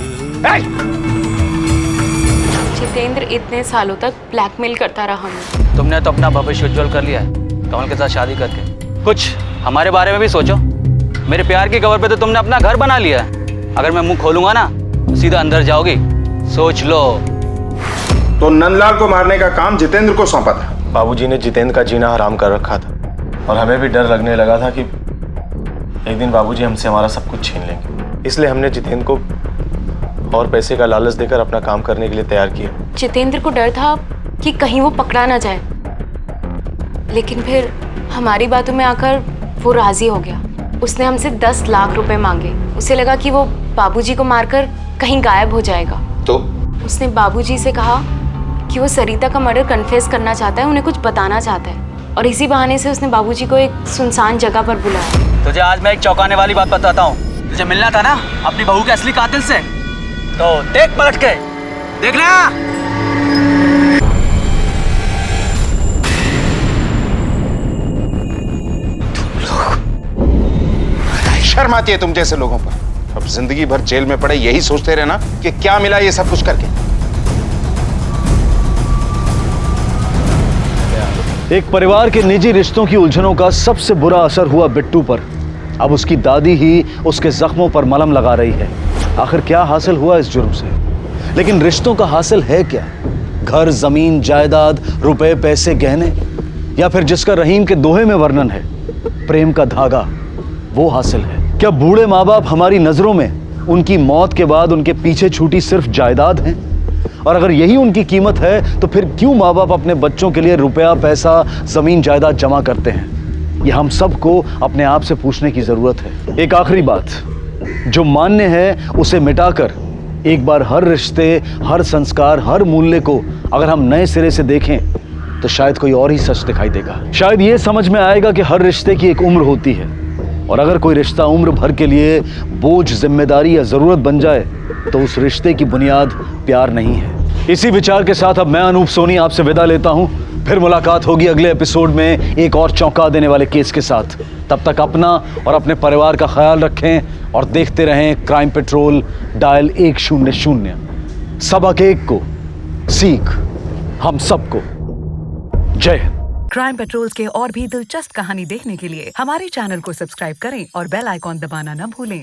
जितेंद्र इतने सालों तक ब्लैकमेल करता रहा मुझे। तुमने तो अपना भविष्य उज्जवल कर लिया है कमल के साथ शादी करके। कुछ हमारे बारे में भी सोचो। मेरे प्यार की खबर पे तो तुमने अपना घर बना लिया है। अगर मैं मुंह खोलूंगा ना तो सीधा अंदर जाओगी, सोच लो। तो नंदलाल को मारने का काम जितेंद्र को सौंपा था। बाबूजी ने जितेंद्र का जीना हराम कर रखा था और हमें भी डर लगने लगा था कि एक दिन बाबूजी हमसे हमारा सब कुछ छीन लेंगे। इसलिए हमने जितेंद्र को और पैसे का लालच देकर अपना काम करने के लिए तैयार किया। जितेंद्र को डर था कि कहीं वो पकड़ा ना जाए, लेकिन फिर हमारी बातों में आकर वो राजी हो गया। उसने हमसे 10 लाख रुपए मांगे। उसे लगा कि वो बाबूजी को मारकर कहीं गायब हो जाएगा। तो उसने बाबूजी से कहा कि वो सरिता का मर्डर कन्फेस करना चाहता है, उन्हें कुछ बताना चाहता है, और इसी बहाने से उसने बाबूजी को एक सुनसान जगह पर बुलाया। तुझे आज मैं एक चौंकाने वाली बात बताता हूँ। तुझे मिलना था ना अपनी बहू के असली कातिल से, तो देख पलट के, देख ना। शर्म आती है तुम जैसे लोगों पर। अब जिंदगी भर जेल में पड़े यही सोचते रहना कि क्या मिला ये सब कुछ करके। एक परिवार के निजी रिश्तों की उलझनों का सबसे बुरा असर हुआ बिट्टू पर। अब उसकी दादी ही उसके जख्मों पर मलहम लगा रही है। आखिर क्या हासिल हुआ इस जुर्म से? लेकिन रिश्तों का हासिल है क्या? घर, जमीन, जायदाद, रुपए, पैसे, गहने, या फिर जिसका रहीम के दोहे में वर्णन है, प्रेम का धागा, वो हासिल है? क्या बूढ़े माँ बाप हमारी नजरों में उनकी मौत के बाद उनके पीछे छूटी सिर्फ जायदाद हैं? और अगर यही उनकी कीमत है तो फिर क्यों माँ बाप अपने बच्चों के लिए रुपया, पैसा, जमीन, जायदाद जमा करते हैं? यह हम सबको अपने आप से पूछने की जरूरत है। एक आखिरी बात, जो मान्य है उसे मिटाकर एक बार हर रिश्ते, हर संस्कार, हर मूल्य को अगर हम नए सिरे से देखें तो शायद कोई और ही सच दिखाई देगा। शायद ये समझ में आएगा कि हर रिश्ते की एक उम्र होती है, और अगर कोई रिश्ता उम्र भर के लिए बोझ, जिम्मेदारी या जरूरत बन जाए तो उस रिश्ते की बुनियाद प्यार नहीं है। इसी विचार के साथ अब मैं अनूप सोनी आपसे विदा लेता हूं। फिर मुलाकात होगी अगले एपिसोड में एक और चौंका देने वाले केस के साथ। तब तक अपना और अपने परिवार का ख्याल रखें और देखते रहें क्राइम पेट्रोल डायल 100। सबक एक को सीख हम सबको। जय हिंद। क्राइम पेट्रोल के और भी दिलचस्प कहानी देखने के लिए हमारे चैनल को सब्सक्राइब करें और बेल आइकॉन दबाना न भूलें।